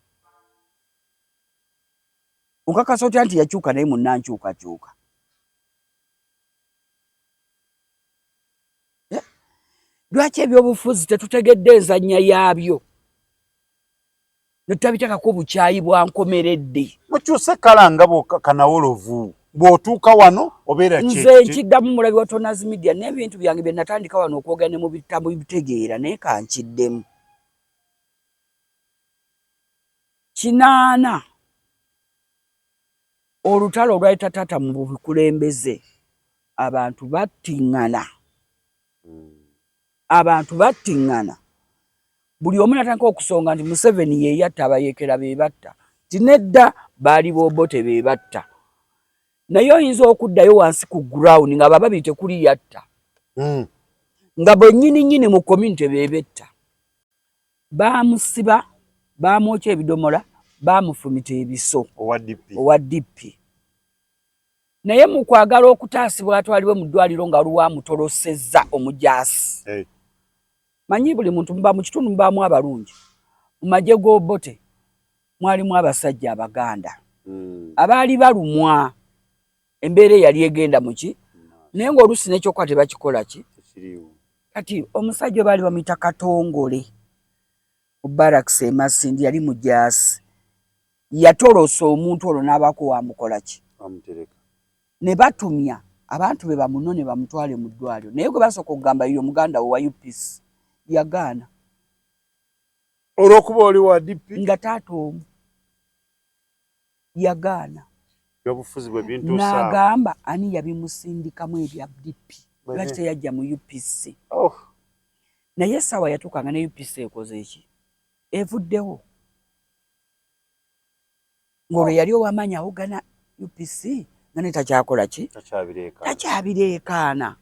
Okakasa otya nti yakyuka naye munnankyukakyuka? Lwaki ebyobufuzi tetutegedde enzannya yaabyo? Notabitako buchayi bwankomeredde. Mukyuse kala ngabo kanawolovu. Bw'otuuka wano obeera kye. Nze nkiddamu mulabi wa Tonazi Media n'ebintu byange bye natandika wano okwogera ne mu bitabo bitegeera naye kankiddemu. Kinaana olutalo olwayita taata mu bukulembeze abantu battiŋŋana. Abantu battiŋŋana. Buli omu natandika okusonga nti Museveni ye yatta abayeekera be batta. Tinedda baali Obote be batta. Naye oyinza okuddayo wansi ku ground nga babiri tekuli yatta. Nga bwe nnyini mu community be betta. Baamusiba, baamwokya ebidomola, baamufumita ebiso. Owa DP. Naye mu kwagala okutaasibwa atwalibwe mu ddwaliro nga lwamutolosezza omujaasi. Manyi buli muntu muba mu kitundu mubaamu abalungi. Mu magye g'Obote mwalimu abasajja Abaganda. Abaali balumwa embeera yali egenda muki naye ng'oluusi n'ekyokuba tebakikola ki. Kati omusajja baali bamuyita Katongole mu Barracks e Masindi yali mujaasi. Yatolosa omuntu olwo n'abaako wamukola ki. Ne batumya abantu be bamunone bamutwale mu ddwaliro. Naye gwe basooka okugamba yo Muganda wa UPC yagaana. Olw'okuba oli wa DP nga taata omu yagaana. Obufuzi bwe bintu n'agamba ani yabimusindikamu ebya DP. Lwaki teyajja mu UPC. Naye essaawa yatuukanga ne UPC ekoze eki? Evuddewo. Ng'olwo yali ow'amaanyi awogana UPC nga ne takyakola ki? Takyabireekaana.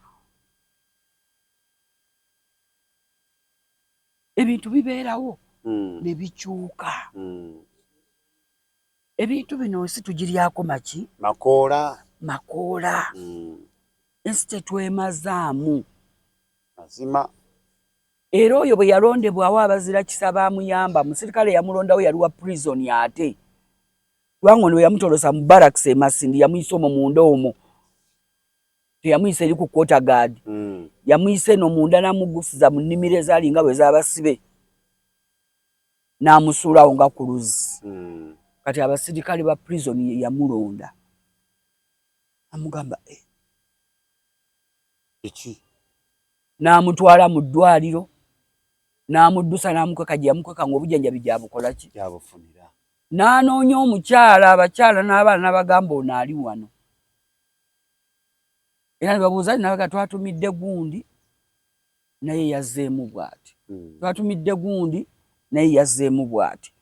Ebintu bibeerawo ne bikyuka. Ebintu bino si tugiryako maki? Makoola. Ensi tetwemazaamu. Mazima. Era oyo bwe yalondebwawo abazira kisa baamuyamba. Musirikale yamulondawo yali wa prison ate. Kubanga ono yamutolosa mu Barracks e Masindi yamuyisa omwo munda omwo. Teyamuyisa eri ku quarter guard. Yamuyisa eno munda n'amugusiza mu nnimiro ezaali nga bwe z'abasibe. N'amusuulawo nga ku luzzi. Kati abasirikale ba prison ye yamulonda. Amugamba Eki. N'amutwala mu ddwaliro. N'amuddusa n'amukweka gye yamukweka ng'obujjanjabi gyabukola ki? Gyabufunira. N'anoonya omukyala, abakyala n'abaana n'abagamba ono ali wano. Era ne babuuza n'abaga twatumidde gundi naye yazzeemu bw'ati. Twatumidde gundi naye yazzeemu bw'ati.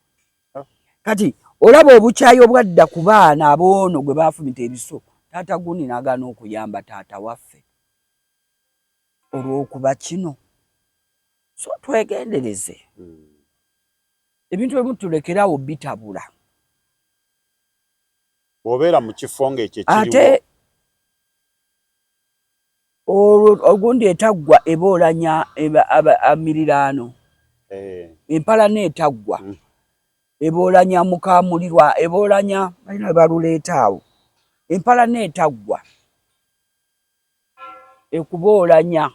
Kati olaba obukyayi obwadda ku baana aboono gwe baafumita ebiso. Taata gundi n'agaana okuyamba taata waffe. Olw'okuba kino. So twegendereze. Ebintu ebimu tulekerawo bitabula. Obeera mu kifo ng'ekyo ekiriwo. Ate ogundi etaggwa eboolanya amiriraano. Empala n'etaggwa. Eboolanya mukamulirwa, eboolanya balina baluleeta awo. Empala n'etaggwa. Ekuboolanya.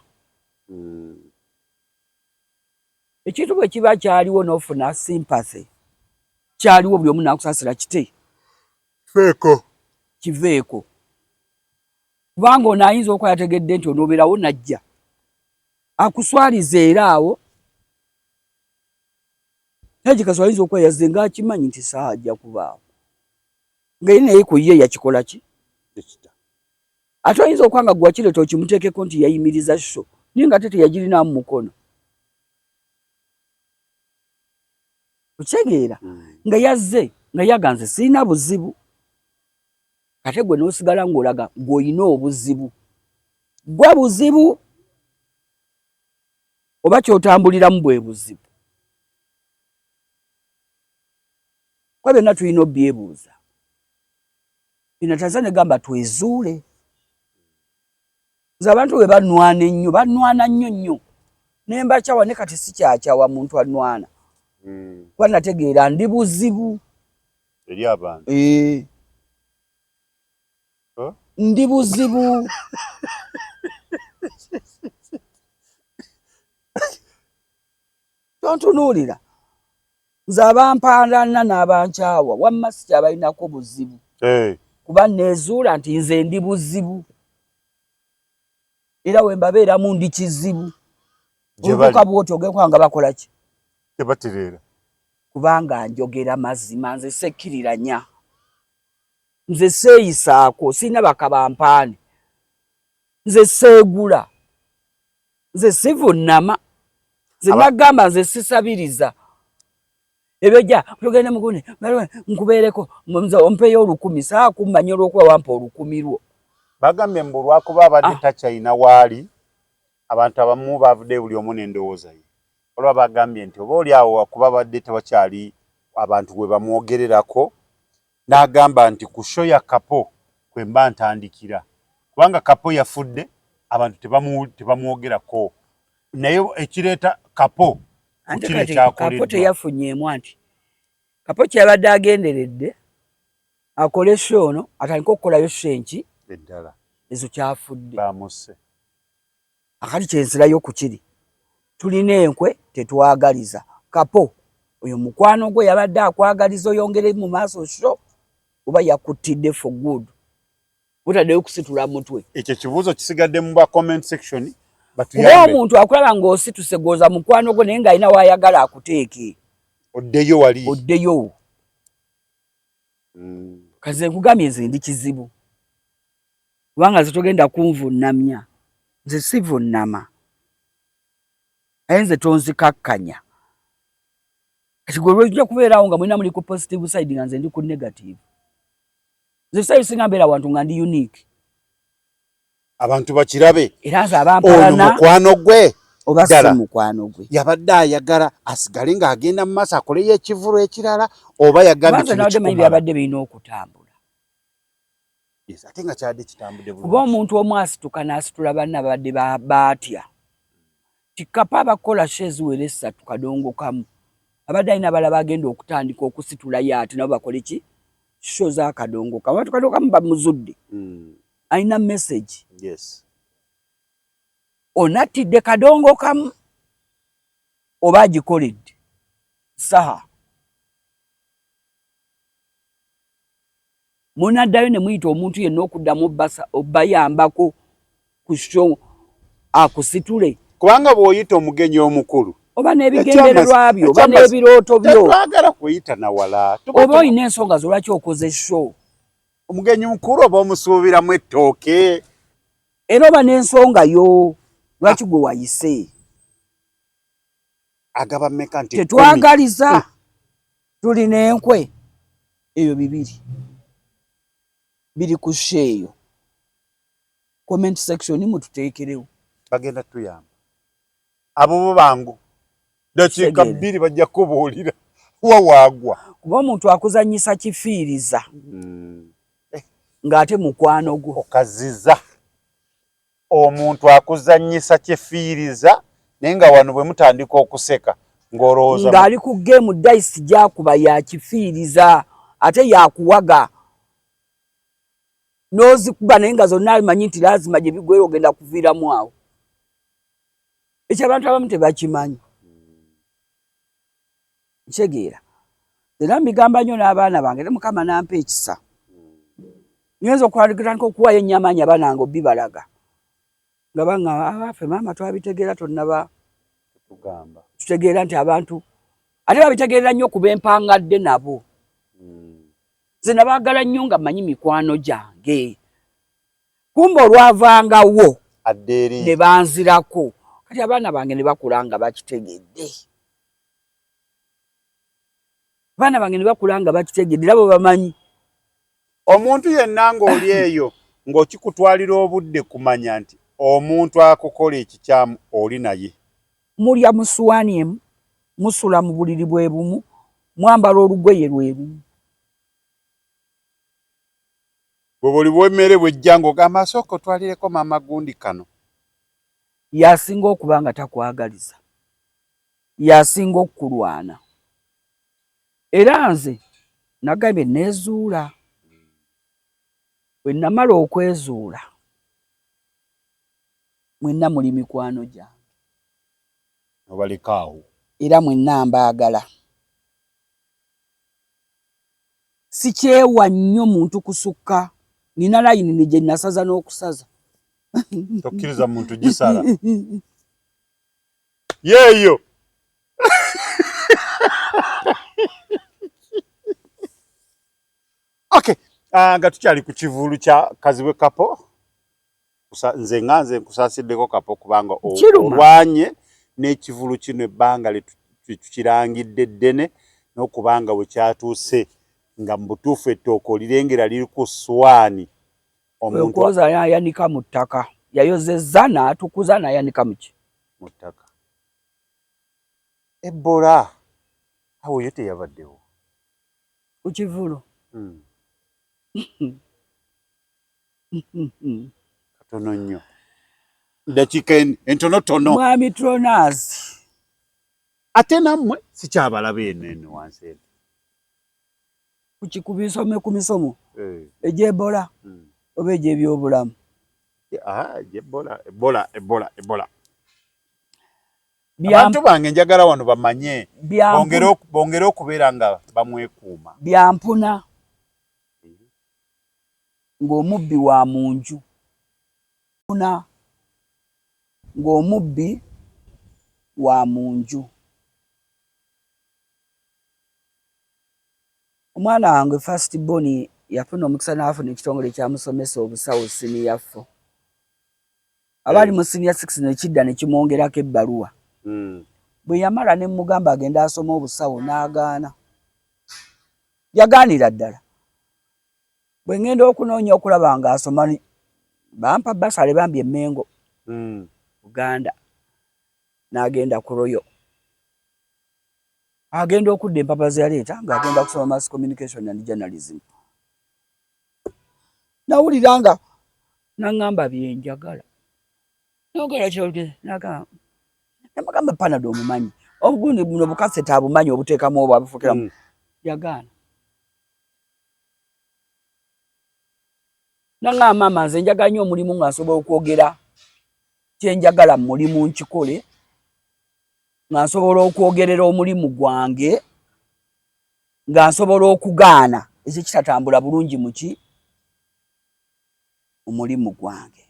Ekintu bwe kiba kyaliwo n'ofuna sympathy. Kyaliwo buli omu n'akusaasira kite. Kiveeko. Kubanga ono ayinza okuba yategedde nti onoobeerawo najja. Akuswaliza era awo. Haji Kaswa ayinza okuba yazze ng'akimanyi nti saa ajja kubaawo. Nga ye naye ku ye yakikola ki? Ate oyinza okuba nga gwe wakireeta okimuteekeko nti yayimiriza show. Naye nga ate teyagirinamu mukono. Okitegeera nga yazze nga yaganze sirina buzibu. Kate gwe n'osigala ng'olaga gw'olina obuzibu. Gwe buzibu. Oba ky'otambuliramu bwe buzibu. Kwa byonna tulina obyebuuza. Bino Tanzania gamba twezuule. Nze abantu bwe banwana ennyo, banwana nnyo. Ne mbakyawa ne kati sikyakyawa muntu anwana. Kuba nategeera ndi buzibu. Eri abantu. Ndi buzibu. Tontunuulira. nze abampandana n'abankyawa wamma sikyabalinako buzibu kuba nezuula nti nze ndi buzibu era we mbabeeramu ndi kizibu olubuka bwoti ogekwanga bakola ki tebatereera kubanga njogera mazima nze sekkiriranya nze seeyisaako sirina bakabampaane nze seegula nze sivunnama nze nagamba nze sisabiriza ebyoja tugende mugune nkubeereko ompeyo 10,000 saakummanya olw'okuba wampa 10,000 lwo bagambye mbu lwakuba abadde takyalina waali abantu abamu bavudde buli omu n'endowooza ye olwa bagambye nti oba oli awo kuba abadde tebakyali abantu gwe bamwogererako n'agamba nti ku show ya Kapo kwe mba ntandikira kubanga Kapo yafudde abantu tebamwogerako naye ekireeta Kapo kukire kyakoleddwa. Kapo teyafunyeemu anti Kapo kyabadde agenderedde akole show ono atandika okukolayo shenki eddala ezo kyafudde bamusse akati kyensirayo ku kiri tulina enkwe tetwagaliza Kapo oyo mukwano gwe yabadde akwagaliza oyongere mu maaso show oba yakuttidde for good butaddeyo kusitula mutwe ekyo kibuuzo kisigadde mu ba comment section batuyambe omuntu akulaba ng'osituse goza mukwano gwe naye ng'alina waayagala akuteeke oddeyo wali oddeyo kaze nkugambye nze ndi kizibu kubanga nze togenda kunvunnamya nze sivunnama naye nze tonzikakkanya kati gwe lwojja kubeerawo nga mulina muli ku positive side nga nze ndi ku negative nze sayi singa mbeera wantu nga ndi unique abantu bakirabe era nze abampalana ono mukwano gwe oba si mukwano gwe yabadde ayagala asigale ng'agenda mu maaso akoleyo ekivulu ekirala oba yagambye kino kikumala byabadde birina okutambula ate nga kyadde kitambudde bulungi kuba omuntu omu asituka n'asitula banna babadde baatya tikapa abakola sheziwera 3 kadongo kamu abadde alina balaba agenda okutandika okusitulayo ate nabo bakole ki sho za kadongo kamu kadongo kamu bamuzudde alina message yes onatidde kadongo kamu oba agikoledde saha munaddayo ne muyita omuntu yenna okuddamu obayambako ku show akusitule kubanga bw'oyita omugenyi omukulu oba n'ebigendererwa byo oba n'ebirooto byo tetwagala kuyita nawala oba olina ensonga zolwaki okoze show omugenyi mukulu oba omusuubiramu ettooke era oba n'ensonga yo lwaki gwe wayise agaba mmeka nti tetwagaliza tulina enkwe eyo biri ku sheeyo comment section mututeekerewo bagenda tuyamba abo bangu dakiika 2 bajja kubuulira wawaagwa kuba omuntu akuzanyisa kifiiriza ng'ate mukwano gwo okaziza omuntu akuzanyisa kifiiriza naye nga wano bwe mutandika okuseka ng'olowooza ng'ali ku geemu dayisi gyakuba yakifiiriza ate yakuwaga n'ozikuba naye nga zonna alimanyi nti lazima gye bigwera ogenda kuviiramu awo ekyo abantu abamu tebakimanyi nkyegeera era mbigamba nnyo n'abaana bange ne Mukama nampa ekisa ngenza okutandika okuwayo ennyo amaanyi abaana bange obibalaga nga banga abaffe maama twabitegeera tonnaba tugamba tutegeera nti abantu ate babitegeerera nnyo ku b'empangadde nabo nze nabaagala nnyo nga mmanyi mikwano gyange kumba olwavangawo addeeri ne banzirako kati abaana bange ne bakula nga bakitegedde abaana bange ne bakula nga bakitegedde era bo bamanyi omuntu yenna ng'oli eyo ng'okikutwalira obudde kumanya nti omuntu akukola ekikyamu oli naye mulya musuwaani emu musula mu buliri bwe bumu mwambala olugoye lwe lumu bwe buli bw'emmere bw'ejja ng'ogamba asooka otwalireko maama gundi kano yasinga okuba nga takwagaliza yasinga okukulwana era nze nagambye neezuula bwe namala okwezuula mwenna muli mikwano gyange obalekaawo era mwenna mbaagala sikyewa nnyo muntu kusukka nina layini ne gye nasaza n'okusaza tokkiriza muntu gisala yeeyo okay nga tukyali ku kivulu kya Kazibwe Kapo nze nkusasiddeko Kapo kubanga olwanye n'ekivulu kino ebbanga tukirangidde ddene n'okubanga bwe kyatuuse nga mu butuufu ettooka olirengera liri ku swaani omuntu yayanika mu ttaka yayozezza n'atukuza n'ayanika mu ttaka Ebola awo yo teyabaddewo ku kivulu katono nnyo dakiika entonotono mwami Tronas ate nammwe sikyabalabe eno wansi eno kubisome ku misomo egy'Ebola oba egy'ebyobulamu Ebola abantu bange njagala wano bamanye bongere okubeera nga bamwekuuma byampuna ng'omubbi wa munju ng'omubbi wa munju omwana wange first born yafuna omukisa n'afuna ekitongole kyamusomesa obusawo senior 4 abali mu senior 6 nekidda nekimwongerako ebbaluwa bwe yamala ne mugamba agenda asoma obusawo n'agaana yagaanira ddala bwe ngenda okunoonya okulaba nga asoma bampa basale bambi Emmengo Uganda n'agenda ku Royal agenda okudda empapa ze yaleeta ng'agenda kusoma mass communication and journalism nawulira nga naŋŋamba byenjagala nogala kyolge namagamba Panado omumanyi obugundi buno bukaseta abumanyi obuteekamu obwo abufukiramu yagaana naŋŋamba maama nze njagala nnyo omulimu nga nsobola okwogera kyenjagala mu mulimu nkikole nga nsobola okwogerera omulimu gwange nga nsobola okugaana ekyo kitatambula bulungi muki omulimu gwange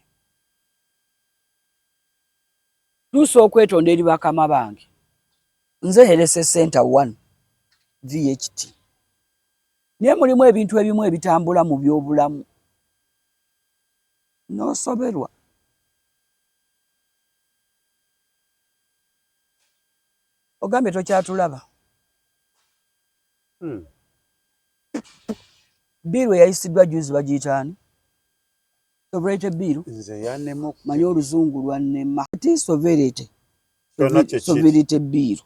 tuuse okwetonda eri bakama bange nze Herese Center 1 VHT naye mulimu ebintu ebimu ebitambula mu byobulamu n'osoberwa ogambye tokyatulaba biiru eyayisiddwa juzi bagiyitaani sovereignty biiru manyi oluzungu lwannema ati sovereignty biiru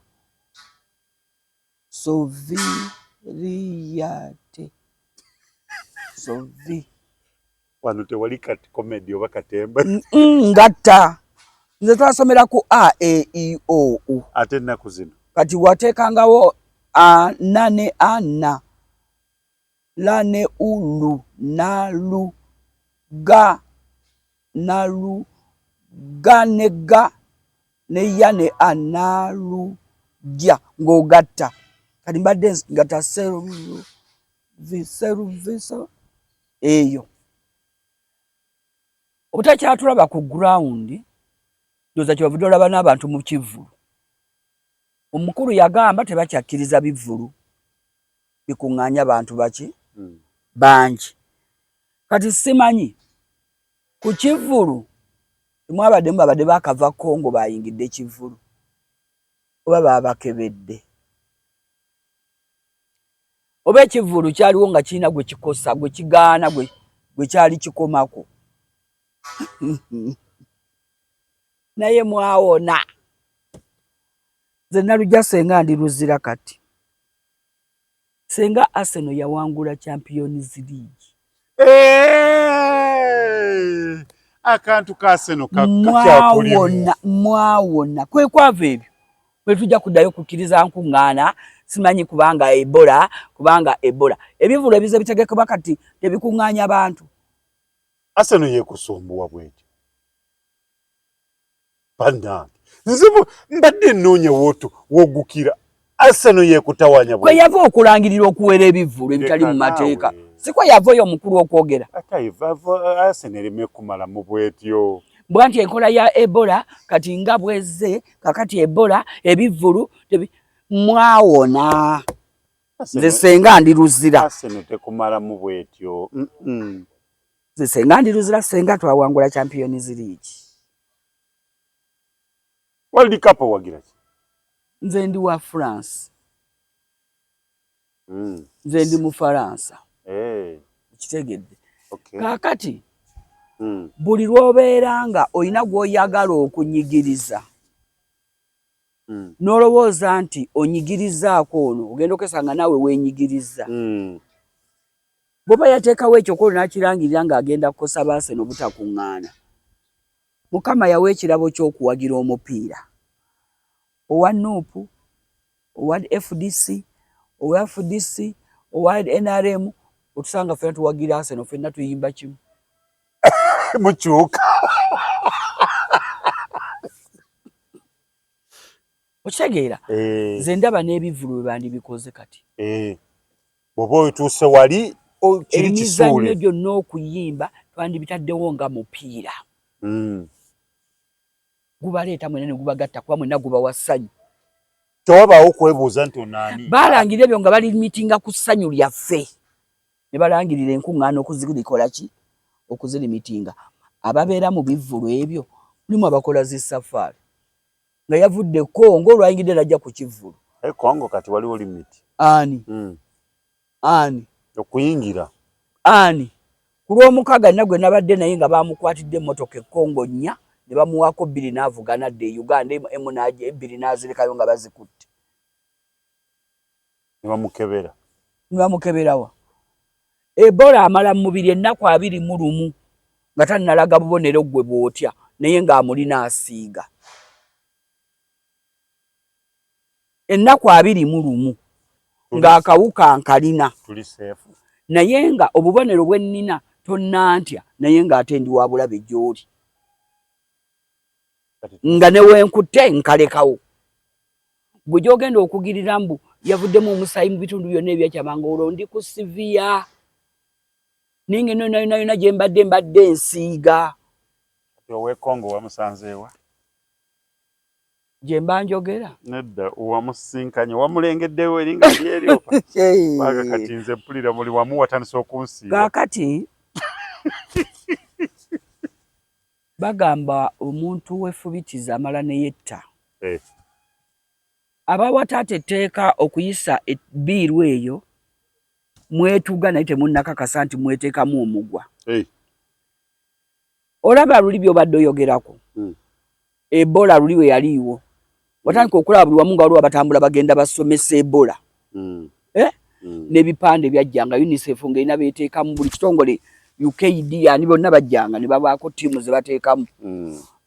wano tewali kati comedy oba katemba ngatta nze twasomera ku A-E-I-O-U ate ennaku zino kati wateekangawo ana ne ana la ne ulu nalu ga nalu ga ne ga ne ya ne analu ja ng'ogatta kati mbadde ngatta viso eyo obutakyatulaba ku ground ndoza kyebavuddde olaba n'abantu mu kivulu omukulu yagamba tebakyakkiriza bivulu bikuŋŋaanya abantu baki bangi kati simanyi ku kivulu temwabaddemu babadde bakava Kongo bayingidde kivulu oba babakebedde oba ekivulu kyaliwo nga kirina gwe kikosa gwe kigaana gwe kyali kikomako naye mwawona nze nalujja senga ndi luzira kati senga Arsenal yawangula Champions League akantu ka Arsenal mwawona kwe kwava ebyo bwe tujja kuddayo kukkiriza nkuŋŋaana simanyi kubanga Ebola ebivulu ebize bitegekebwa kati tebikuŋŋaanya abantu Arsenal yekusumbuwa bwetyo bannange nze mbadde nnoonya wogukira Arsenal ye kutawanya kwe yava okulangirira okuwera ebivvulu ebitali mu mateeka siko yavayo omukulu okwogera Arsenal emekumala mu bwetyo bwanti enkola ya Ebola kati nga bweze kakati Ebola ebivvulu mwawona nze senga ndiruzira Arsenal tekumala mu bwetyo nze senga ndiruzira senga twawangula Champions League World Cup wagira nze ndi wa France nze ndi mu Faransa kitegedde kakati buli lwobeeranga olina gw'oyagala okunyigiriza n'olowooza nti onyigirizaako ono ogenda okesanga naawe weenyigiriza bw'oba yateekawo ekyo kolo n'akirangirira ng'agenda kukosa baase n'obutakuŋŋaana Mukama yawa ekirabo ky'okuwagira omupiira owa Nuupu owa FDC owa FDC owa NRM otusanga ffenna tuwagira Arsenal ffenna tuyimba kimu mukyuka okitegeera nze ndaba n'ebivvulu bwe bandibikoze kati bw'oba otuuse wali kiri kisuule emizannyo gyonna okuyimba twandibitaddewo nga mupiira gubaleeta mwena ne gubagatta kuba mwena gubawa ssanyu tewabaawo okwebuuza nti onaani baalangirira ebyo nga bali mitinga ku ssanyu lyaffe ne balangirira enkuŋŋaana okuzirikola ki okuzirimitinga ababeera mu bivvulu ebyo mulimu abakola zisafaari nga yavudde Kongo olwayingidde najja ku kivvulu Kongo kati waliwo limiti ani okuyingira ku lw'omukaaga nagwe nabadde naye nga bamukwatidde emmotoka Kongo nnya ne bamuwaako 2 n'avuga nadde e Uganda emu n'aje 2 n'azirekayo nga bazikutte ne bamukeberawa Ebola amala mu mubiri ennaku 21 nga tannalaga bubonero gwe bw'otya naye ng'amulina asiiga ennaku 21 ng'akawuka nkalina naye nga obubonero bwe nnina tonnantya naye ng'ate ndi wa bulabe gy'oli nga ne wenkutte nkalekawo gwe gy'ogenda okugirira mbu yavuddemu omusaayi mu bitundu byonna ebyakyamanga olwo ndi ku siviya ninge nona gye mbadde nsiiga owe Kongo wamusanzeewa gye mba njogera nedda wamusinkanye wamulengeddewo eringa lyeryopa baga kati nze mpulira muli wamu watandise okunsiiga kaakati bagamba omuntu wefubitiza amala ne yetta abawataata etteeka okuyisa ebbiiru eyo mwetuga naye temunnakakasa nti mweteekamu omugwa olaba luli by'obadde oyogerako Ebola luli we yaliiwo watandika okulaba buli wamu nga waliwo abatambula bagenda basomesa Ebola n'ebipande byajjanga UNICEF ng'erina beeteekamu buli kitongole UKD ani bonna bajjanga ne babaako ttiimu ze bateekamu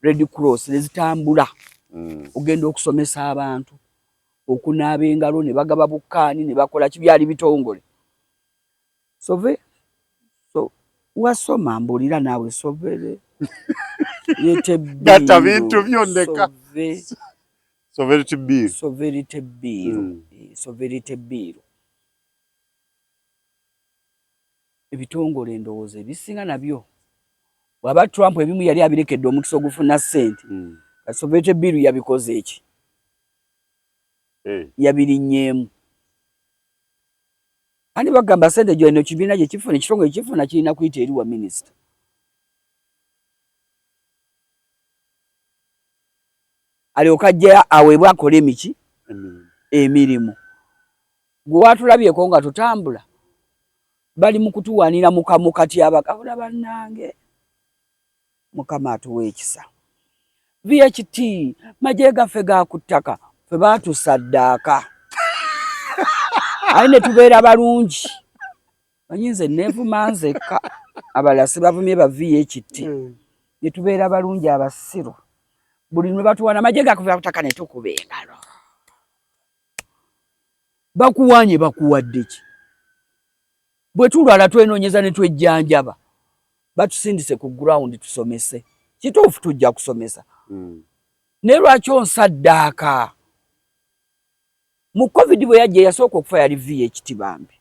Red Cross ne zitambula ogenda okusomesa abantu okunaaba engalo ne bagaba bukkaani ne bakola kibyali bitongole sove so wasoma mbulira naawe sovere data bintu byondeka soverite biiru ebitongole ndowooza ebisinga nabyo bw'aba Trump ebimu yali abirekedde omukisa ogufuna ssente soverite biiru yabikoze eki yabirinyeemu ani bagamba ssente gyonna ekibiina gye kifuna ekitongole kifuna kirina kuyita eri wa minisita alyoka ajja aweebwa akola emiki emirimu gwe watulabyeko nga tutambula bali mu kutuwanira mu katyaba kabula bannange Mukama atuwa ekisa VHT magye gaffe ga ku ttaka ffe baatusaddaaka ayi ne tubeera balungi banyinze neevuma nzekka abalala sibavumye ba VHT ne tubeera balungi abasiru buli lwe batuwana magye gakuva ku ttaka ne tukuba engalo bakuwanye bakuwadde ki bwe tulwala twenoonyeza ne twejjanjaba batusindise ku ground tusomese kituufu tujja kusomesa naye lwaki onsaddaaka mu covid bwe yajja yasooka okufa yali VHT bambi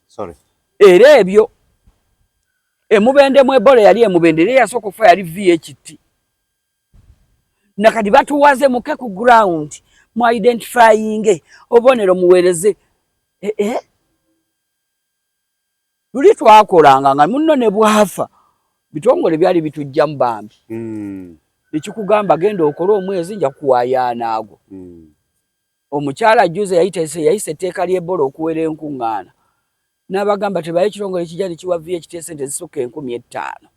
sorry era ebyo emubende mu Ebola yali emubende yasooka okufa yali VHT nakati batuwaze muke ku ground mu identifying obonero muwereze luli twakolanga nga munno ne bwafa bitongole byali bitujja mu bambi ekikugamba genda okola omwezi nja kuwayaana ago omukyala juze yayise etteeka ly'Ebola okuwera enkuŋŋaana n'abagamba tebaye ekitongole kijja ne kiwa VHT sente zisukka 50,000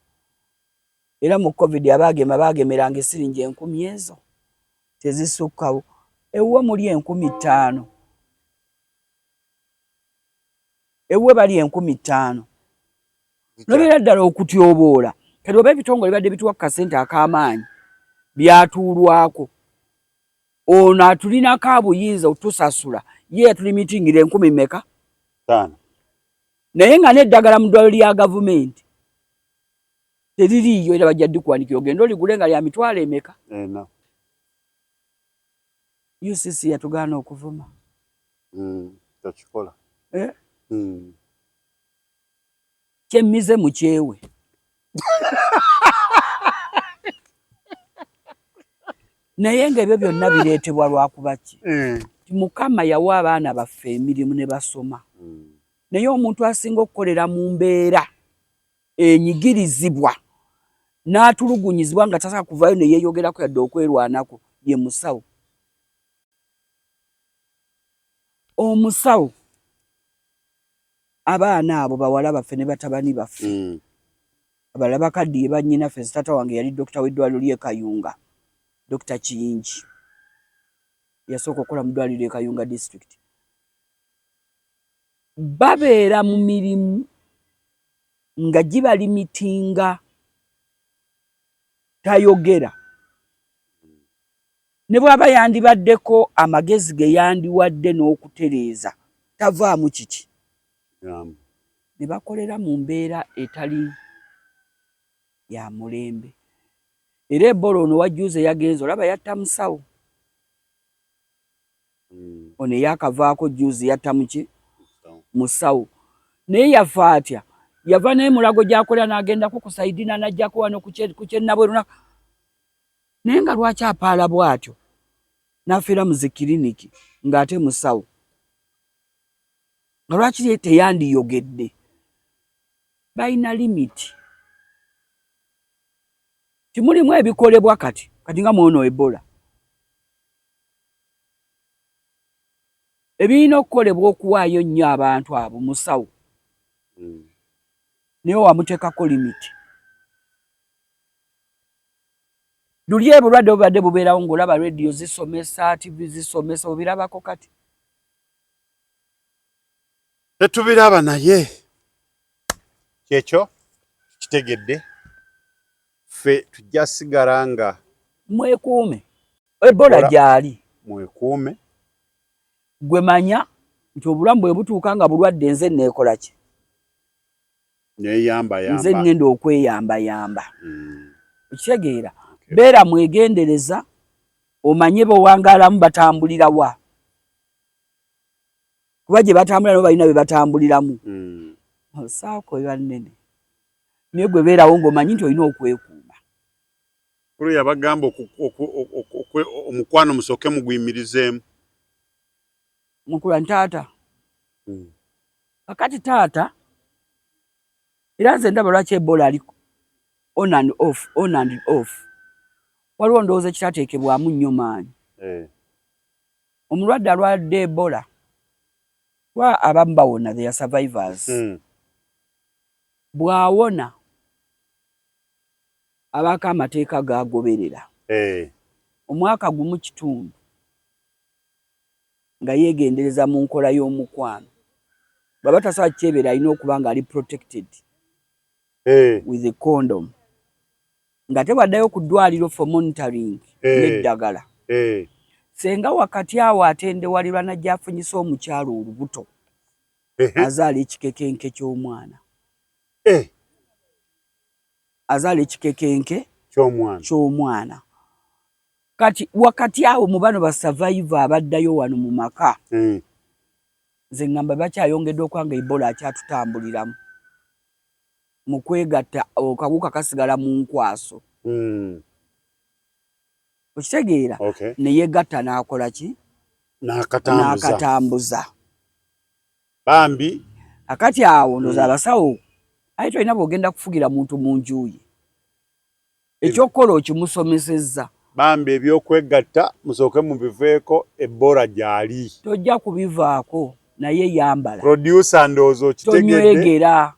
era mu covid baagemeranga esiringi 10,000 ezo tezisukkawo ewuwe muli 50,000 ewuwe bali 50,000 nobeera ddala okutyoboola kati oba ebitongole badde bituwa kasente ak'amaanyi byatuulwako ono atulinako abuyinza otusasula ye yatulimitingira 10,000 meka naye nga n'eddagala mu ddwaliro lya gavumenti teririiyo era bajja ddikuwanikira ogenda oligule nga lya mitwalo emeka UCC yatugaana okuvuma takikola kyemmize mu kyewe naye ng'ebyo byonna bireetebwa lwakuba ki Mukama yawa abaana baffe emirimu ne basoma naye omuntu asinga okukolera mu mbeera enyigirizibwa n'atulugunyizibwa nga tasaka kuvayo ne yeeyogerako yadde okwerwanako ye musawo omusawo abaana abo bawala baffe ne batabani baffe abalala bakaddiye bannyinaffe taata wange yali dokita w'eddwaliro ly'e Kayunga Dr. Kiyingi yasooka okukola mu ddwaliro e Kayunga district babeera mu mirimu nga gibalimitinga tayogera ne bw'aba yandibaddeko amagezi ge yandiwadde n'okutereeza tavaamu kiki ne bakolera mu mbeera etali ya mulembe era Ebola ono wajjuze yagenze olaba yatta musawo ono yakavaako juzi yatta muki musawo naye yafa atya yava naye mulago gyakolera n'agendako ku Saidina n'ajjako wano ku Kyennabweru naye nga lwaki apaala bw'atyo n'afiira mu zikiriniki ng'ate musawo nga lwaki teyandiyogedde balina limiti timulimu ebikolebwa kati nga mwono Ebola ebirina okukolebwa okuwaayo nnyo abantu abo musawo naye wamuteekako limiti luli obulwadde obubadde bubeerawo ng'olaba rediyo zisomesa TV zisomesa obirabako kati tetubiraba naye kyekyo kitegedde ffe tujja sigala nga mwekuume Ebola gyali mwekuume gwe manya nti obulamu bwe butuuka nga bulwadde nze neekola ki nze ngenda okweyambayamba okitegeera beera mwegendereza omanye bowangaalamu batambulira wa kuba gye batambulira nabo balina be batambuliramu saako yannene naye gwe beerawo ng'omanyi nti olina okwekuuma kulu yabagamba omukwano musooke muguyimirizeemu mukula ntaata kakati taata era nze ndaba lwaki Ebola ali on and off waliwo ndowooza ekitateekebwamu nnyo maanyi omulwadde alwadde Ebola wa abamu bawona they are survivors bw'awona abaako amateeka gaagoberera omwaka gumu kitundu nga yeegendereza mu nkola y'omukwano baba tasobola kyebeera alina okuba nga ali protected with a condom nga tebaddayo ku ddwaliro for monitoring n'eddagala senga wakati awo atendewalirwa najja afunyisa omukyalo olubuto azaala ekikekenke ky'omwana azaala ekikekenke ky'omwana kati wakati awo mu bano ba survivor abaddayo wano mu maka nze ngamba bakyayongedde okwanga Ebola akyatutambuliramu mu kwegatta akawuka kasigala mu nkwaso okitegeera ne yegatta n'akola ki n'akatambuza bambi akati awo ndoza abasawo ayi tolina bw'ogenda kufugira muntu mu nju ye ekyokukola okimusomesezza bambi ebyokwegatta musooke mubiveeko Ebola gyali tojja kubivaako naye yambala producer ndoozo kitegedde tonywegera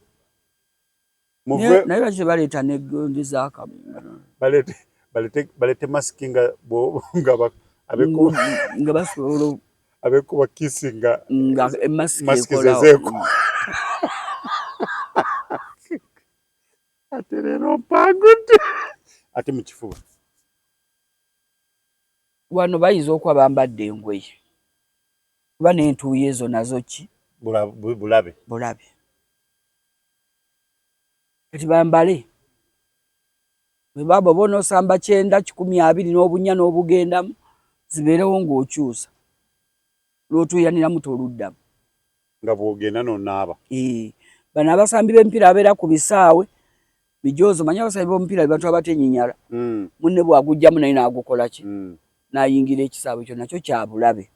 naye bakye baleeta negondi z'akamwa balete masiki nga basobola abekuba kisi nga masiki zezeeko ate leero mpangudde ate mu kifuba wano bayinza okuba bambadde engoye kuba n'entuuyo ezo nazo ki bulabe kati bambale baba bona osamba 9 120 n'obunya n'obugendamu zibeerewo ng'okyusa lw'otuuyaniramu toluddamu nga bw'ogenda n'onaaba bano abasambi b'emipiira abeera ku bisaawe bijoozo manya abasambi b'omupiira bantu abatenyinyala munne bw'agugjamu naye n'agukola ki n'ayingira ekisaawe ekyo nakyo kya bulabe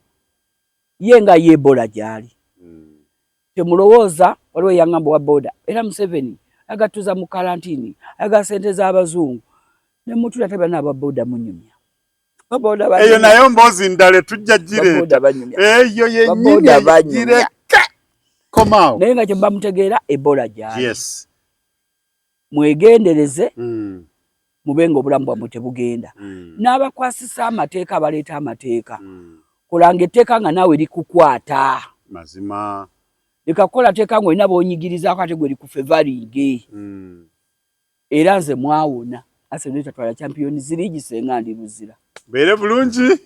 ye nga Ebola gyali temulowooza waliwo eyangamba wa boda era Museveni agatuza mu karantini aga sente z'abazungu ne mutula taba n'ababoda munyumya eyo nayo mboozi ndale tujja gireeta eyo yennyini komaawo naye nga kye bamutegeera Ebola gyali mwegendereze mube nga obulamu bwammwe tebugenda n'abakwasisa amateeka baleeta amateeka kolanga etteeka nga naawe likukwata mazima likakola teeka nga olina boonyigirizaako ate gwe likufevaringe era nze mwawona Arsenal tatwala Champions League senga ndi luzira beere bulungi